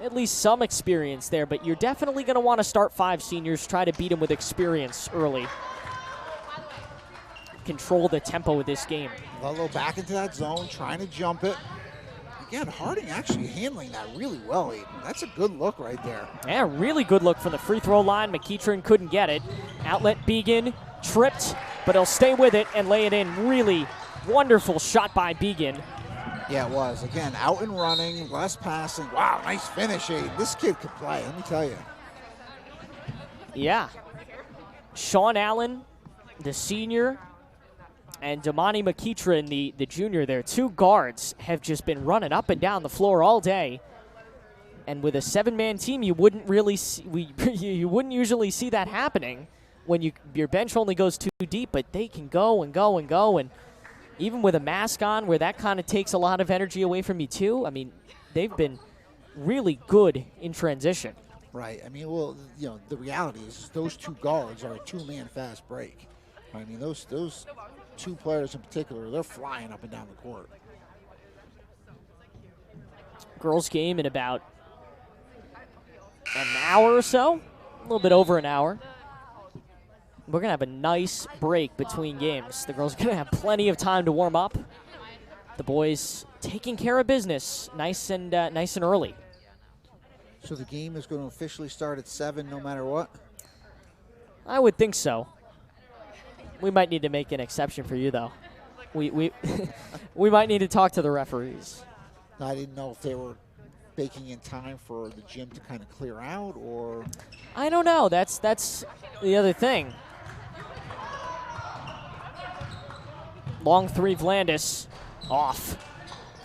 at least some experience there, but you're definitely going to want to start 5 seniors, try to beat them with experience early. Control the tempo of this game. Ludlowe back into that zone, trying to jump it. Again, Harding actually handling that really well, Aiden. That's a good look right there. Yeah, really good look from the free throw line. McEachern couldn't get it. Outlet Began, tripped, but he'll stay with it and lay it in. Really wonderful shot by Began. Yeah, it was. Again, out and running, less passing. Wow, nice finish, Aiden. This kid could play, let me tell you. Yeah. Sean Allen, the senior, and Damani McEachern, the junior there. 2 guards have just been running up and down the floor all day. And with a 7-man team, you wouldn't really see, you wouldn't usually see that happening when your bench only goes 2 deep, but they can go and go and go. And even with a mask on, where that kind of takes a lot of energy away from you too, I mean, they've been really good in transition. Right. I mean, well, you know, the reality is those 2 guards are a 2-man fast break. I mean, those 2 players in particular, they're flying up and down the court. Girls game in about an hour or so, a little bit over an hour. We're going to have a nice break between games. The girls are going to have plenty of time to warm up. The boys taking care of business nice and early. So the game is going to officially start at 7 no matter what? I would think so. We might need to make an exception for you, though. We we might need to talk to the referees. I didn't know if they were baking in time for the gym to kind of clear out, or I don't know. That's the other thing. Long 3, Vlandis off.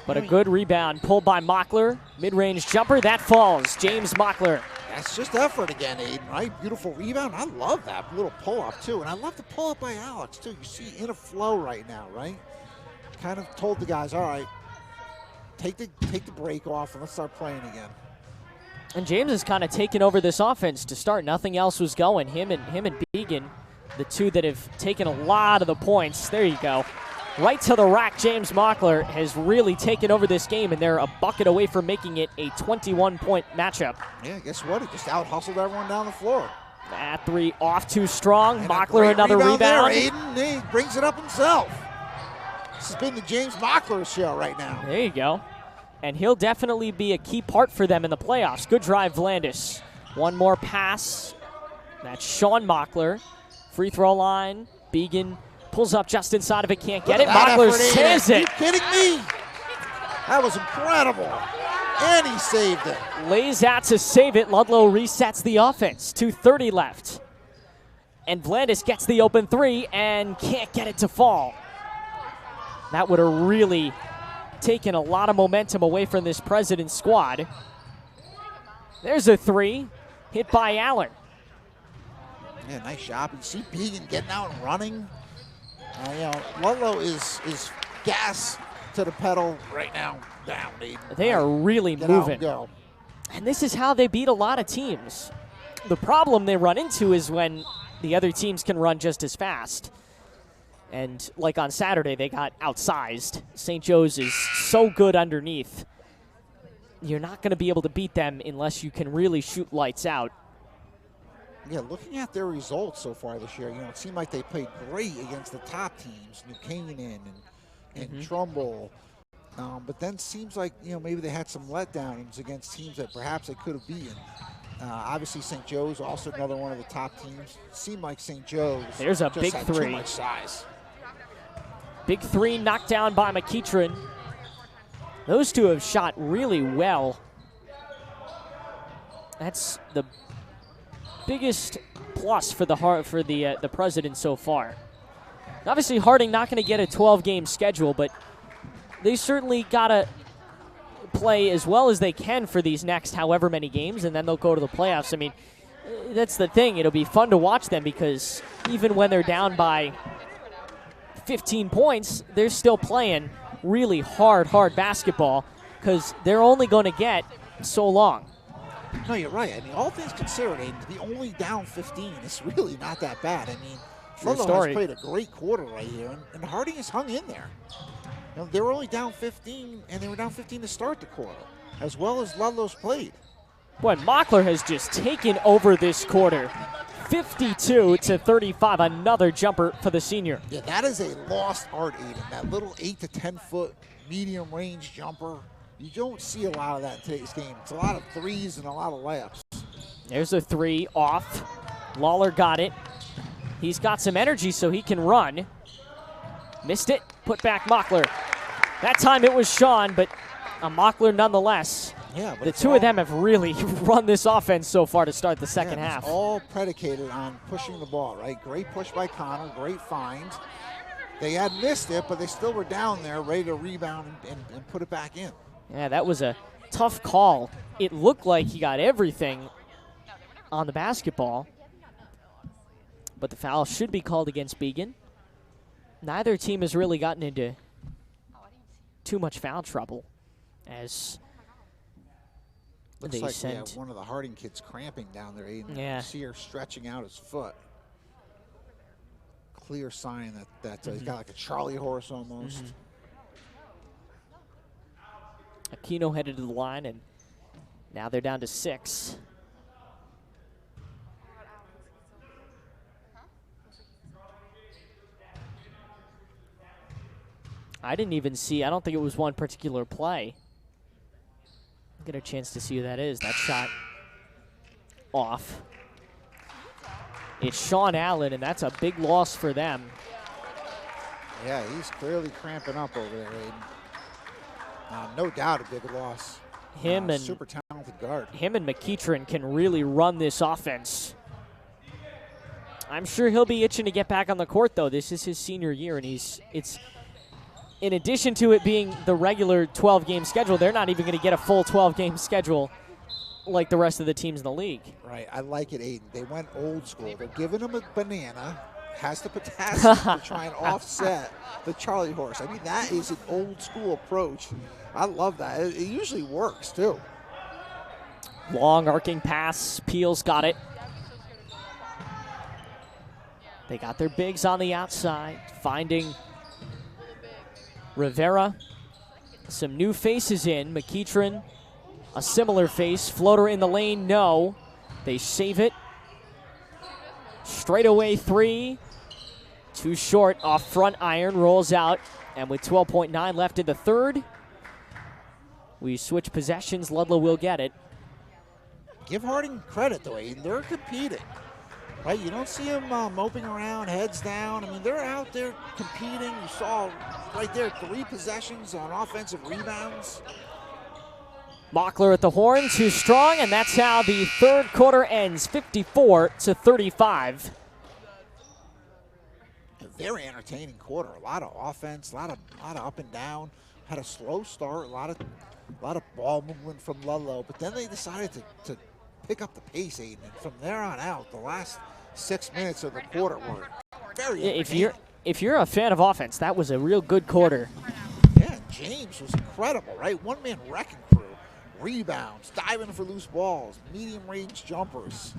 But a good rebound pulled by Mockler. Mid-range jumper, that falls. James Mockler. That's just effort again, Aiden, right? Beautiful rebound. I love that little pull-up, too. And I love the pull-up by Alex, too. You see in a flow right now, right? Kind of told the guys, all right, take the break off and let's start playing again. And James has kind of taken over this offense to start. Nothing else was going. Him and Began, the 2 that have taken a lot of the points. There you go. Right to the rack, James Mockler has really taken over this game, and they're a bucket away from making it a 21-point matchup. Yeah, guess what? He just out-hustled everyone down the floor. That 3 off too strong. And Mockler another rebound. There, Aiden. He brings it up himself. This has been the James Mockler show right now. There you go. And he'll definitely be a key part for them in the playoffs. Good drive, Vlandis. One more pass. That's Sean Mockler. Free throw line. Began pulls up just inside of it, can't get it. Mockler saves it. Are you kidding me? That was incredible. And he saved it. Lays out to save it. Ludlowe resets the offense. 2:30 left. And Vlandis gets the open 3 and can't get it to fall. That would have really taken a lot of momentum away from this President's squad. There's a 3 hit by Allen. Yeah, nice shot. You see Began getting out and running. You know, Ludlowe is gas to the pedal right now. Down, they are really moving. And this is how they beat a lot of teams. The problem they run into is when the other teams can run just as fast. And like on Saturday, they got outsized. St. Joe's is so good underneath. You're not going to be able to beat them unless you can really shoot lights out. Yeah, looking at their results so far this year, you know, it seemed like they played great against the top teams, New Canaan and Trumbull. But then seems like, maybe they had some letdowns against teams that perhaps they could have beaten. Obviously, St. Joe's also another one of the top teams. Seemed like St. Joe's There's a just big had three. Too much size. Big three knocked down by McEachran. Those two have shot really well. That's the biggest plus for the President so far. Obviously, Harding not going to get a 12-game schedule, but they certainly got to play as well as they can for these next however many games, and then they'll go to the playoffs. I mean, that's the thing. It'll be fun to watch them because even when they're down by 15 points, they're still playing really hard basketball because they're only going to get so long. No, you're right. I mean, all things considered, to be only down 15 is really not that bad. I mean, Ludlowe has played a great quarter right here, and Harding has hung in there. They were only down 15, and they were down 15 to start the quarter, as well as Ludlow's played. Boy, Mockler has just taken over this quarter. 52-35, another jumper for the senior. Yeah, that is a lost art, Aiden. That little 8 to 10 foot medium range jumper. You don't see a lot of that in today's game. It's a lot of threes and a lot of layups. There's a three off. Lawler got it. He's got some energy so he can run. Missed it. Put back Mockler. That time it was Sean, but a Mockler nonetheless. Yeah, but the two of them have really run this offense so far to start the second half. It's all predicated on pushing the ball, right? Great push by Connor, great find. They had missed it, but they still were down there, ready to rebound and put it back in. Yeah, that was a tough call. It looked like he got everything on the basketball, but the foul should be called against Began. Neither team has really gotten into too much foul trouble as Looks they like sent one of the Harding kids cramping down there, Aiden. Yeah. You see her stretching out his foot. Clear sign that he's got like a Charlie horse almost. Aquino headed to the line, and now they're down to 6. I didn't even see, I don't think it was one particular play. Get a chance to see who that is. That shot off. It's Sean Allen, and that's a big loss for them. Yeah, he's clearly cramping up over there, Aiden. No doubt a big loss. Super talented guard. Him and McEachran can really run this offense. I'm sure he'll be itching to get back on the court, though. This is his senior year, and it's in addition to it being the regular 12-game schedule, they're not even going to get a full 12-game schedule like the rest of the teams in the league. Right, I like it, Aiden. They went old school. They're giving him a banana, has the potassium to try and offset the Charlie horse. I mean, that is an old school approach. I love that. It usually works, too. Long arcing pass. Peel's got it. They got their bigs on the outside, finding Rivera. Some new faces in. McEachran, a similar face. Floater in the lane, no. They save it. Straightaway three. Too short off front iron. Rolls out. And with 12.9 left in the third, we switch possessions. Ludlowe will get it. Give Harding credit, though, Aiden. They're competing. Right? You don't see them moping around, heads down. I mean, they're out there competing. You saw right there 3 possessions on offensive rebounds. Mockler at the horn, too strong, and that's how the third quarter ends, 54-35. A very entertaining quarter. A lot of offense, a lot of up and down. Had a slow start, a lot of ball movement from Ludlowe, but then they decided to pick up the pace, Aiden. And from there on out, the last 6 minutes of the quarter were very entertaining. If you're a fan of offense, that was a real good quarter. Yeah, James was incredible, right? One-man wrecking crew. Rebounds, diving for loose balls, medium range jumpers.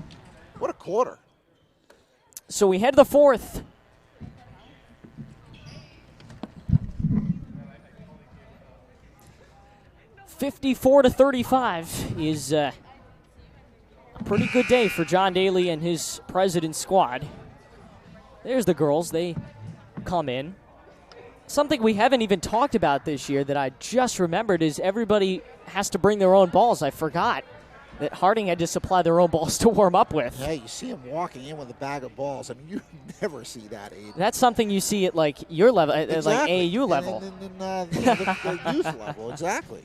What a quarter. So we head to the fourth. (54-35) is a pretty good day for John Daly and his President squad. There's the girls. They come in. Something we haven't even talked about this year that I just remembered is everybody has to bring their own balls. I forgot that Harding had to supply their own balls to warm up with. Yeah, you see him walking in with a bag of balls. I mean, you never see that, Aiden. That's something you see at like your level, at Exactly. like AAU level. In the youth level, exactly.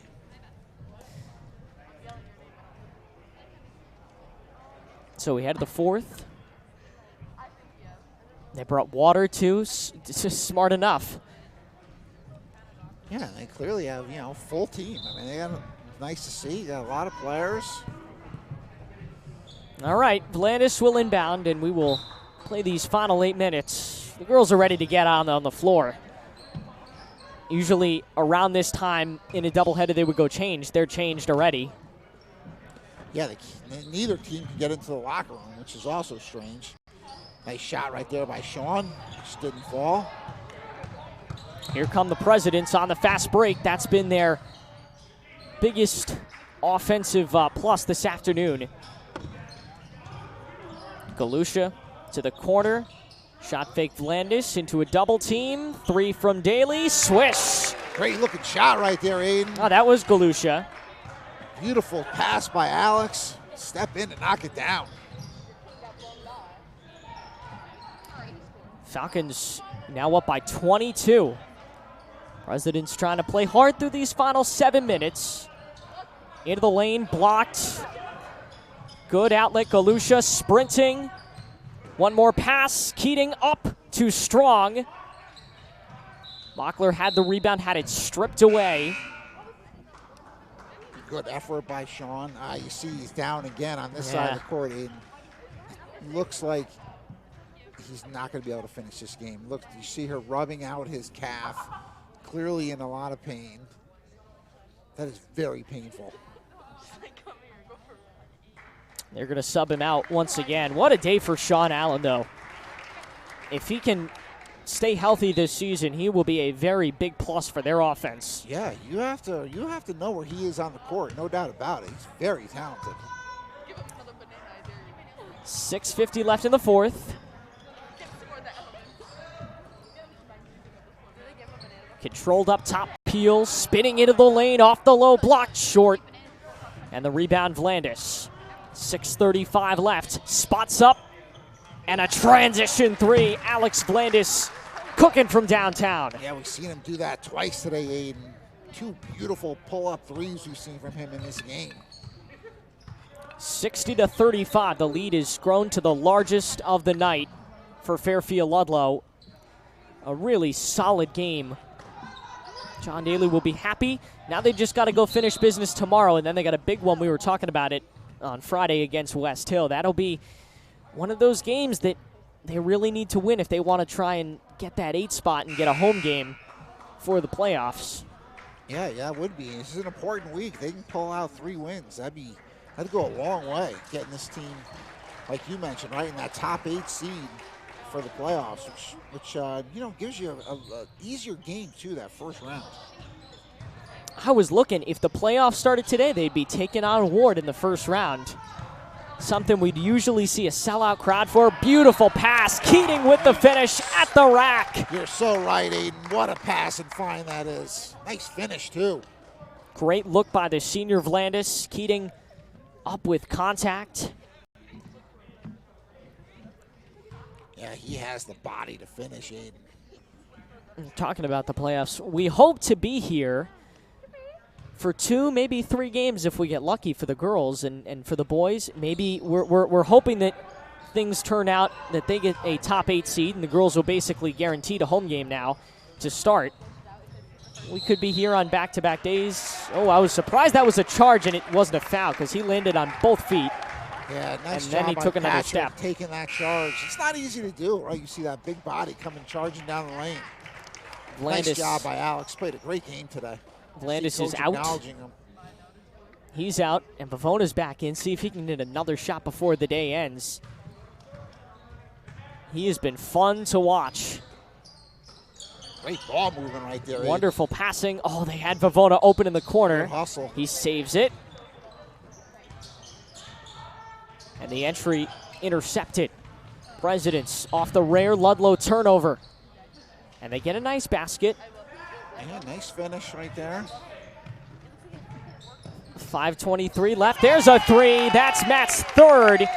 So we had the fourth. They brought water too. It's just smart enough. Yeah, they clearly have, full team. I mean, nice to see. Got a lot of players. All right, Vlandis will inbound, and we will play these final 8 minutes. The girls are ready to get on the floor. Usually around this time in a doubleheader, they would go change. They're changed already. Yeah, neither team can get into the locker room, which is also strange. Nice shot right there by Sean. Just didn't fall. Here come the Presidents on the fast break. That's been their biggest offensive plus this afternoon. Galusha to the corner. Shot fake Vlandis into a double team. 3 from Daly. Swish. Great looking shot right there, Aiden. Oh, that was Galusha. Beautiful pass by Alex. Step in and knock it down. Falcons now up by 22. Presidents trying to play hard through these final 7 minutes. Into the lane, blocked. Good outlet, Galusha sprinting. One more pass, Keating up to Strong. Mockler had the rebound, had it stripped away. Good effort by Sean. You see he's down again on this side of the court. It looks like he's not going to be able to finish this game. Look, you see her rubbing out his calf. Clearly in a lot of pain. That is very painful. They're going to sub him out once again. What a day for Sean Allen, though. If he can stay healthy this season, he will be a very big plus for their offense. Yeah, you have to know where he is on the court, no doubt about it. He's very talented. 6:50 left in the fourth. Controlled up top, Peel spinning into the lane, off the low, blocked short. And the rebound, Vlandis. 6:35 left, spots up, and a transition 3. Alex Vlandis cooking from downtown. Yeah, we've seen him do that twice today, Aiden. 2 beautiful pull-up threes we've seen from him in this game. 60-35, the lead is grown to the largest of the night for Fairfield Ludlowe. A really solid game. John Daly will be happy. Now they just got to go finish business tomorrow, and then they got a big one. We were talking about it on Friday against West Hill. That'll be one of those games that they really need to win if they want to try and get that 8 spot and get a home game for the playoffs. Yeah, it would be. This is an important week. They can pull out 3 wins. That'd go a long way, getting this team, like you mentioned, right in that top 8 seed for the playoffs, which gives you a easier game too, that first round. I was looking, if the playoffs started today, they'd be taking on Ward in the first round. Something we'd usually see a sellout crowd for. Beautiful pass, Keating with the finish at the rack. You're so right, Aiden. What a pass and find that is. Nice finish too. Great look by the senior Vlandis. Keating up with contact. Yeah, he has the body to finish, Aiden. Talking about the playoffs, we hope to be here for 2, maybe 3 games if we get lucky for the girls, and for the boys, maybe we're hoping that things turn out that they get a top 8 seed, and the girls will basically guaranteed a home game now to start. We could be here on back-to-back days. Oh, I was surprised that was a charge and it wasn't a foul because he landed on both feet. Yeah, nice and job then he by took another Patrick step. Taking that charge. It's not easy to do, right? You see that big body coming charging down the lane. Vlandis, nice job by Alex. Played a great game today. Vlandis is out. Acknowledging him. He's out, and Pavona's back in. See if he can get another shot before the day ends. He has been fun to watch. Great ball movement right there. Wonderful passing. Oh, they had Pavona open in the corner. Good hustle. He saves it. And the entry intercepted. Presidents off the rare Ludlowe turnover. And they get a nice basket. Yeah, nice finish right there. 5:23 left. There's a three. That's Matt's third.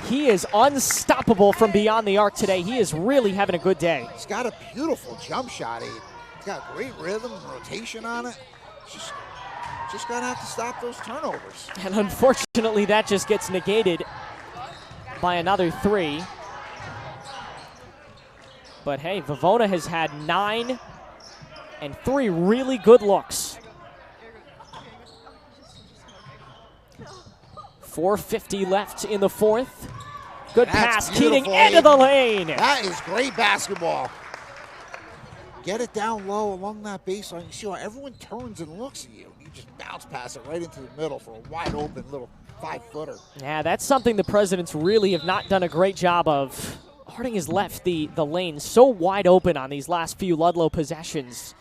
He is unstoppable from beyond the arc today. He is really having a good day. He's got a beautiful jump shot, Aiden. He's got great rhythm and rotation on it. Just got to have to stop those turnovers. And unfortunately, that just gets negated by another three. But hey, Vavona has had 9 and 3 really good looks. 4:50 left in the fourth. Good pass, Keating into the lane. That is great basketball. Get it down low along that baseline. You see how everyone turns and looks at you. You just bounce pass it right into the middle for a wide open little 5-footer. Yeah, that's something the Presidents really have not done a great job of. Harding has left the lane so wide open on these last few Ludlowe possessions.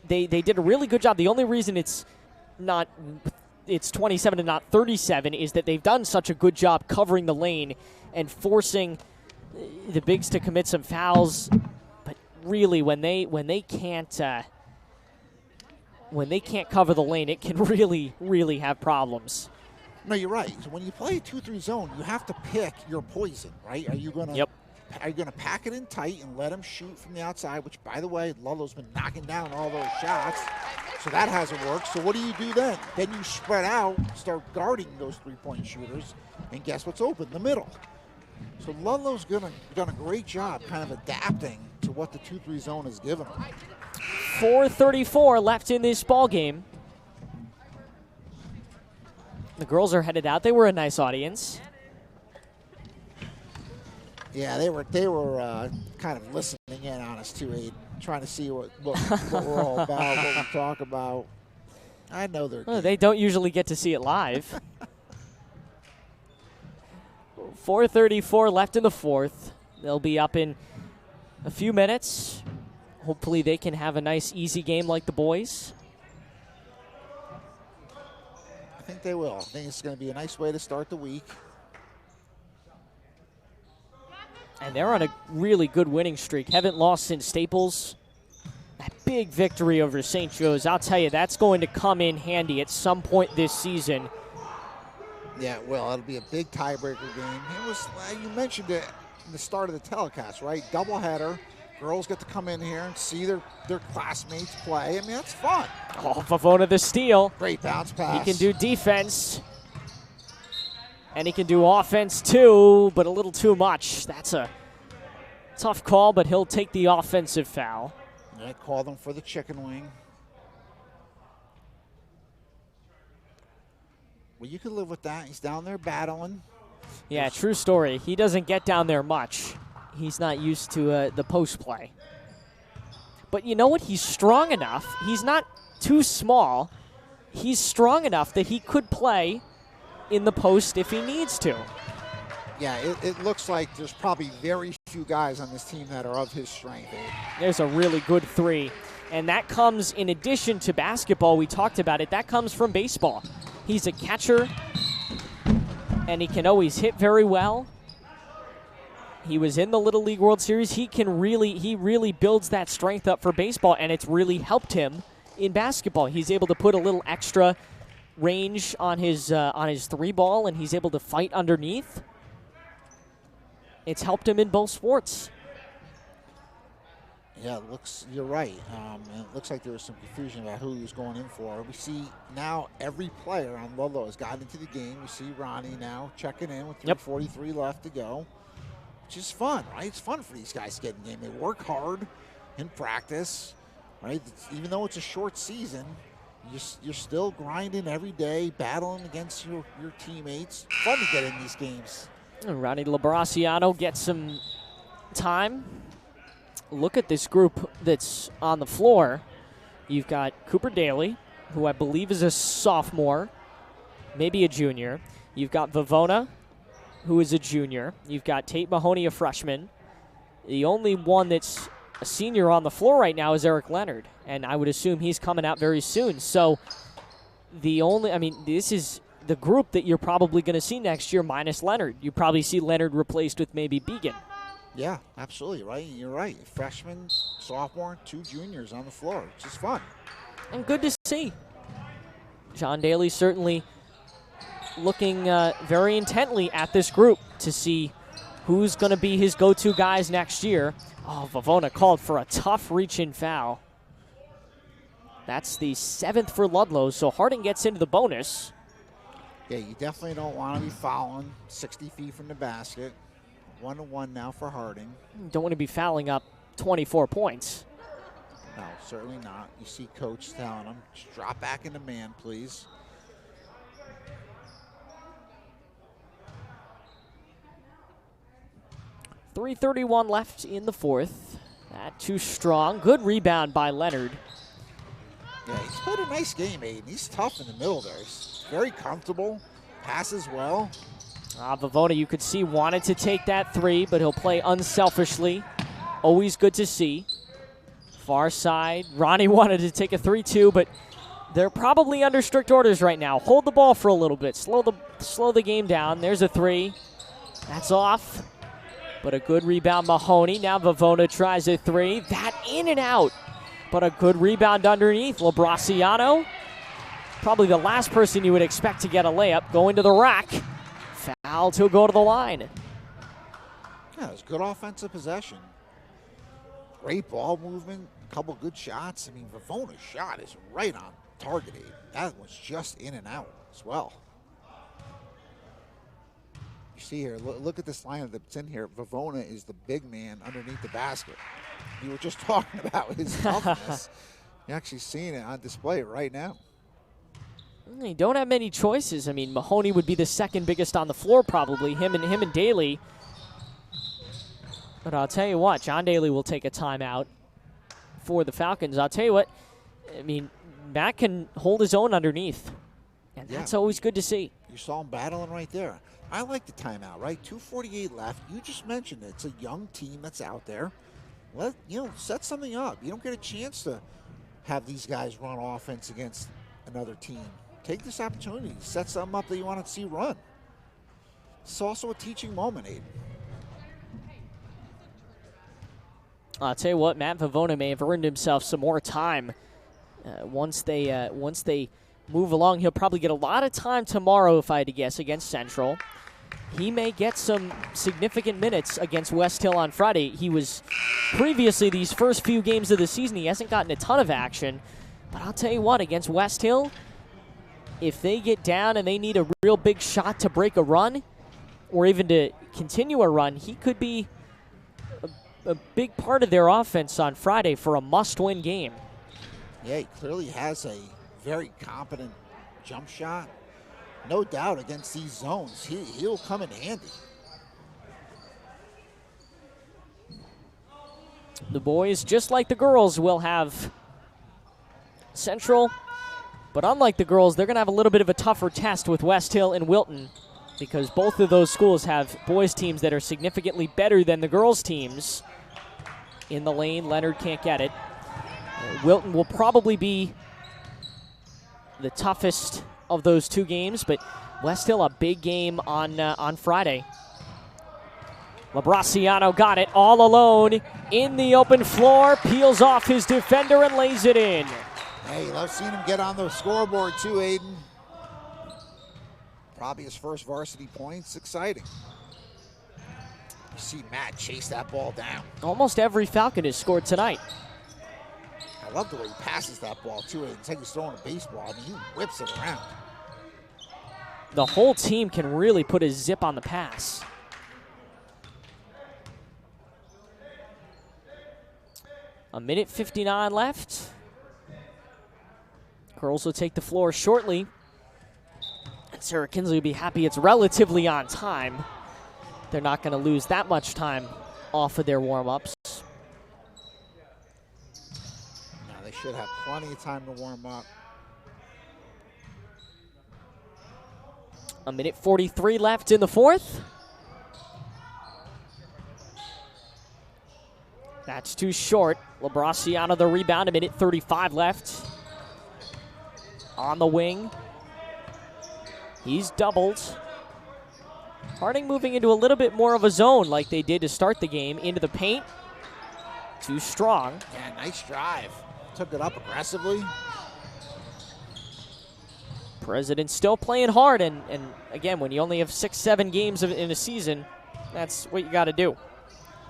They did a really good job. The only reason it's 27 and not 37 is that they've done such a good job covering the lane and forcing the bigs to commit some fouls. But really, when they can't cover the lane, it can really have problems. No, you're right. So when you play a 2-3 zone, you have to pick your poison, right? Are you going to pack it in tight and let them shoot from the outside, which, by the way, Ludlowe's been knocking down all those shots, so that hasn't worked. So what do you do then? Then you spread out, start guarding those three-point shooters, and guess what's open? The middle. So Ludlowe's done a great job kind of adapting to what the 2-3 zone has given them. 4:34 left in this ball game. The girls are headed out. They were a nice audience. Yeah, they were kind of listening in on us too, Aiden, trying to see what we're all about, what we talk about. I know they don't usually get to see it live. 4:34 left in the fourth. They'll be up in a few minutes. Hopefully they can have a nice, easy game like the boys. I think they will. I think it's going to be a nice way to start the week. And they're on a really good winning streak. Haven't lost since Staples. That big victory over St. Joe's, I'll tell you, that's going to come in handy at some point this season. Yeah, it will. It'll be a big tiebreaker game. It was, you mentioned it in the start of the telecast, right? Doubleheader. Girls get to come in here and see their classmates play. I mean, that's fun. Oh, Vavona the steal. Great bounce pass. He can do defense. And he can do offense too, but a little too much. That's a tough call, but he'll take the offensive foul. I call them for the chicken wing. Well, you can live with that. He's down there battling. Yeah, true story. He doesn't get down there much. He's not used to the post play. But you know what? He's strong enough. He's not too small. He's strong enough that he could play in the post if he needs to. Yeah, it looks like there's probably very few guys on this team that are of his strength. There's a really good three. And that comes in addition to basketball. We talked about it. That comes from baseball. He's a catcher, and he can always hit very well. He was in the Little League World Series. He really builds that strength up for baseball, and it's really helped him in basketball. He's able to put a little extra range on his three ball, and he's able to fight underneath. It's helped him in both sports. Yeah, you're right. And it looks like there was some confusion about who he was going in for. We see now every player on Ludlowe has gotten into the game. We see Ronnie now checking in with 3:43 left to go, which is fun, right? It's fun for these guys to get in the game. They work hard in practice, right? Even though it's a short season, you're still grinding every day, battling against your teammates. Fun to get in these games. And Ronnie Labraciano gets some time. Look at this group that's on the floor. You've got Cooper Daly, who I believe is a sophomore, maybe a junior. You've got Vavona, who is a junior. You've got Tate Mahoney, a freshman. The only one that's a senior on the floor right now is Eric Leonard, and I would assume he's coming out very soon. So this is the group that you're probably going to see next year minus Leonard. You probably see Leonard replaced with maybe Began. Yeah, absolutely, right? You're right. Freshman, sophomore, 2 juniors on the floor, which is fun. And good to see. John Daly certainly looking very intently at this group to see who's going to be his go-to guys next year. Oh, Vavona called for a tough reach-in foul. That's the 7th for Ludlowe, so Harding gets into the bonus. Yeah, you definitely don't want to be fouling 60 feet from the basket. 1-1 now for Harding. Don't want to be fouling up 24 points. No, certainly not. You see Coach telling him, just drop back into man, please. .331 left in the 4th. That too strong. Good rebound by Leonard. Yeah, he's played a nice game, Aiden. He's tough in the middle there. He's very comfortable, passes well. Vavona, you could see, wanted to take that 3, but he'll play unselfishly. Always good to see. Far side, Ronnie wanted to take a 3-2, but they're probably under strict orders right now. Hold the ball for a little bit. Slow the game down. There's a 3. That's off. But a good rebound, Mahoney. Now Vavona tries a 3. That in and out. But a good rebound underneath. Labraciano, probably the last person you would expect to get a layup, going to the rack. Foul to go to the line. Yeah, it was good offensive possession. Great ball movement, a couple good shots. I mean, Vavona's shot is right on target. That was just in and out as well. You see here, look at this lineup that's in here. Vavona is the big man underneath the basket. You were just talking about his toughness. You're actually seeing it on display right now. You don't have many choices. I mean, Mahoney would be the second biggest on the floor probably, him and Daly. But I'll tell you what, John Daly will take a timeout for the Falcons. I'll tell you what, I mean, Matt can hold his own underneath, and that's always good to see. You saw him battling right there. I like the timeout, right? 2:48 left. You just mentioned it. It's a young team that's out there. Set something up. You don't get a chance to have these guys run offense against another team. Take this opportunity. Set something up that you want to see run. It's also a teaching moment, Aiden. I'll tell you what, Matt Vavona may have earned himself some more time. Once they move along, he'll probably get a lot of time tomorrow, if I had to guess, against Central. He may get some significant minutes against West Hill on Friday. He was previously, these first few games of the season, he hasn't gotten a ton of action. But I'll tell you what, against West Hill, if they get down and they need a real big shot to break a run, or even to continue a run, he could be a big part of their offense on Friday for a must-win game. Yeah, he clearly has a very competent jump shot. No doubt against these zones, he'll come in handy. The boys, just like the girls, will have Central, but unlike the girls, they're going to have a little bit of a tougher test with West Hill and Wilton, because both of those schools have boys teams that are significantly better than the girls teams. In the lane, Leonard can't get it. Wilton will probably be the toughest of those two games, but West Hill a big game on Friday. Labraciano got it all alone in the open floor, peels off his defender and lays it in. Hey, love seeing him get on the scoreboard too, Aiden. Probably his first varsity points. Exciting. You see Matt chase that ball down. Almost every Falcon has scored tonight. I love the way he passes that ball too. It's like he's throwing a baseball. I mean, he whips it around. The whole team can really put a zip on the pass. A minute 59 left. Girls will take the floor shortly. And Sarah Kinsley will be happy it's relatively on time. They're not going to lose that much time off of their warm-ups. Now they should have plenty of time to warm up. A minute 43 left in the fourth. That's too short. Labraciano the rebound, a minute 35 left. On the wing. He's doubled. Harding moving into a little bit more of a zone like they did to start the game. Into the paint. too strong. Yeah, nice drive. Took it up aggressively. President still playing hard, and again, when you only have 6-7 games in a season, that's what you got to do.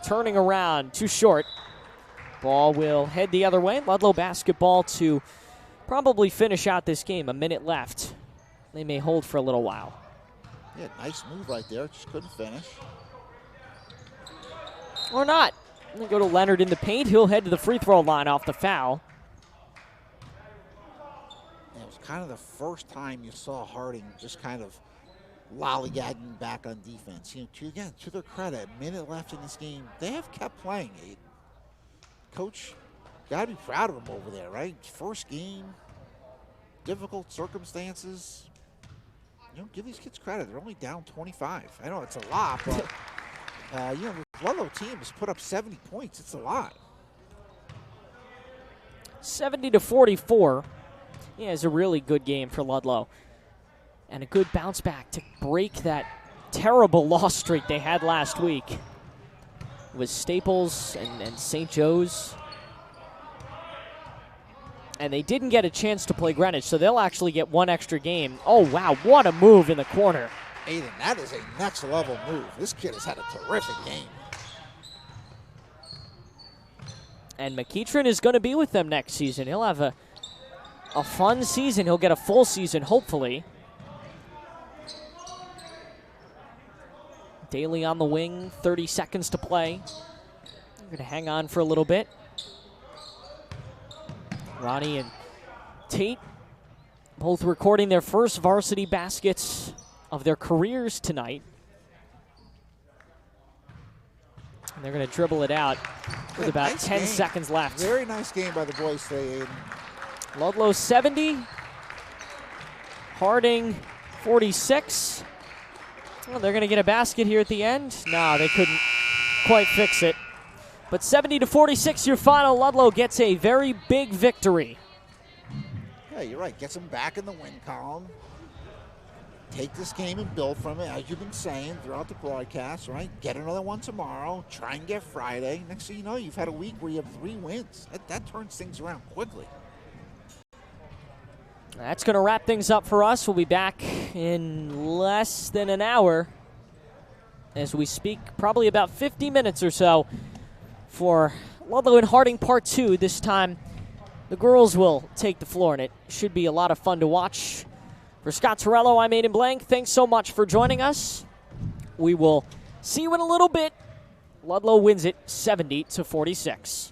Turning around, too short. Ball will head the other way. Ludlowe basketball to probably finish out this game. A minute left. They may hold for a little while. Yeah, nice move right there. Just couldn't finish. Or not. They go to Leonard in the paint. He'll head to the free throw line off the foul. And it was kind of the first time you saw Harding just kind of lollygagging back on defense. You know, to their credit, a minute left in this game, they have kept playing, Aiden. Coach, got to be proud of him over there, right? First game, difficult circumstances. You know, give these kids credit. They're only down 25. I know it's a lot, but, you know, the Ludlowe team has put up 70 points. It's a lot. 70-44. Yeah, it's a really good game for Ludlowe. And a good bounce back to break that terrible loss streak they had last week. It was Staples and St. Joe's. And they didn't get a chance to play Greenwich, so they'll actually get one extra game. Oh, wow, what a move in the corner. Aiden, that is a next-level move. This kid has had a terrific game. And McEachern is going to be with them next season. He'll have a fun season. He'll get a full season, hopefully. Daly on the wing, 30 seconds to play. They're going to hang on for a little bit. Ronnie and Tate both recording their first varsity baskets of their careers tonight. And they're going to dribble it out with about nice 10 game. seconds left. Very nice game by the boys today, Aiden. Ludlowe 70. Harding 46. Well, they're going to get a basket here at the end. No, they couldn't quite fix it. But 70-46, your final. Ludlowe gets a very big victory. Yeah, you're right. Gets them back in the win column. Take this game and build from it, as you've been saying throughout the broadcast, right? Get another one tomorrow. Try and get Friday. Next thing you know, you've had a week where you have 3 wins. That turns things around quickly. That's going to wrap things up for us. We'll be back in less than an hour as we speak, probably about 50 minutes or so for Ludlowe and Harding Part 2. This time, the girls will take the floor, and it should be a lot of fun to watch. For Scott Torello, I'm Aiden Blank. Thanks so much for joining us. We will see you in a little bit. Ludlowe wins it 70-46.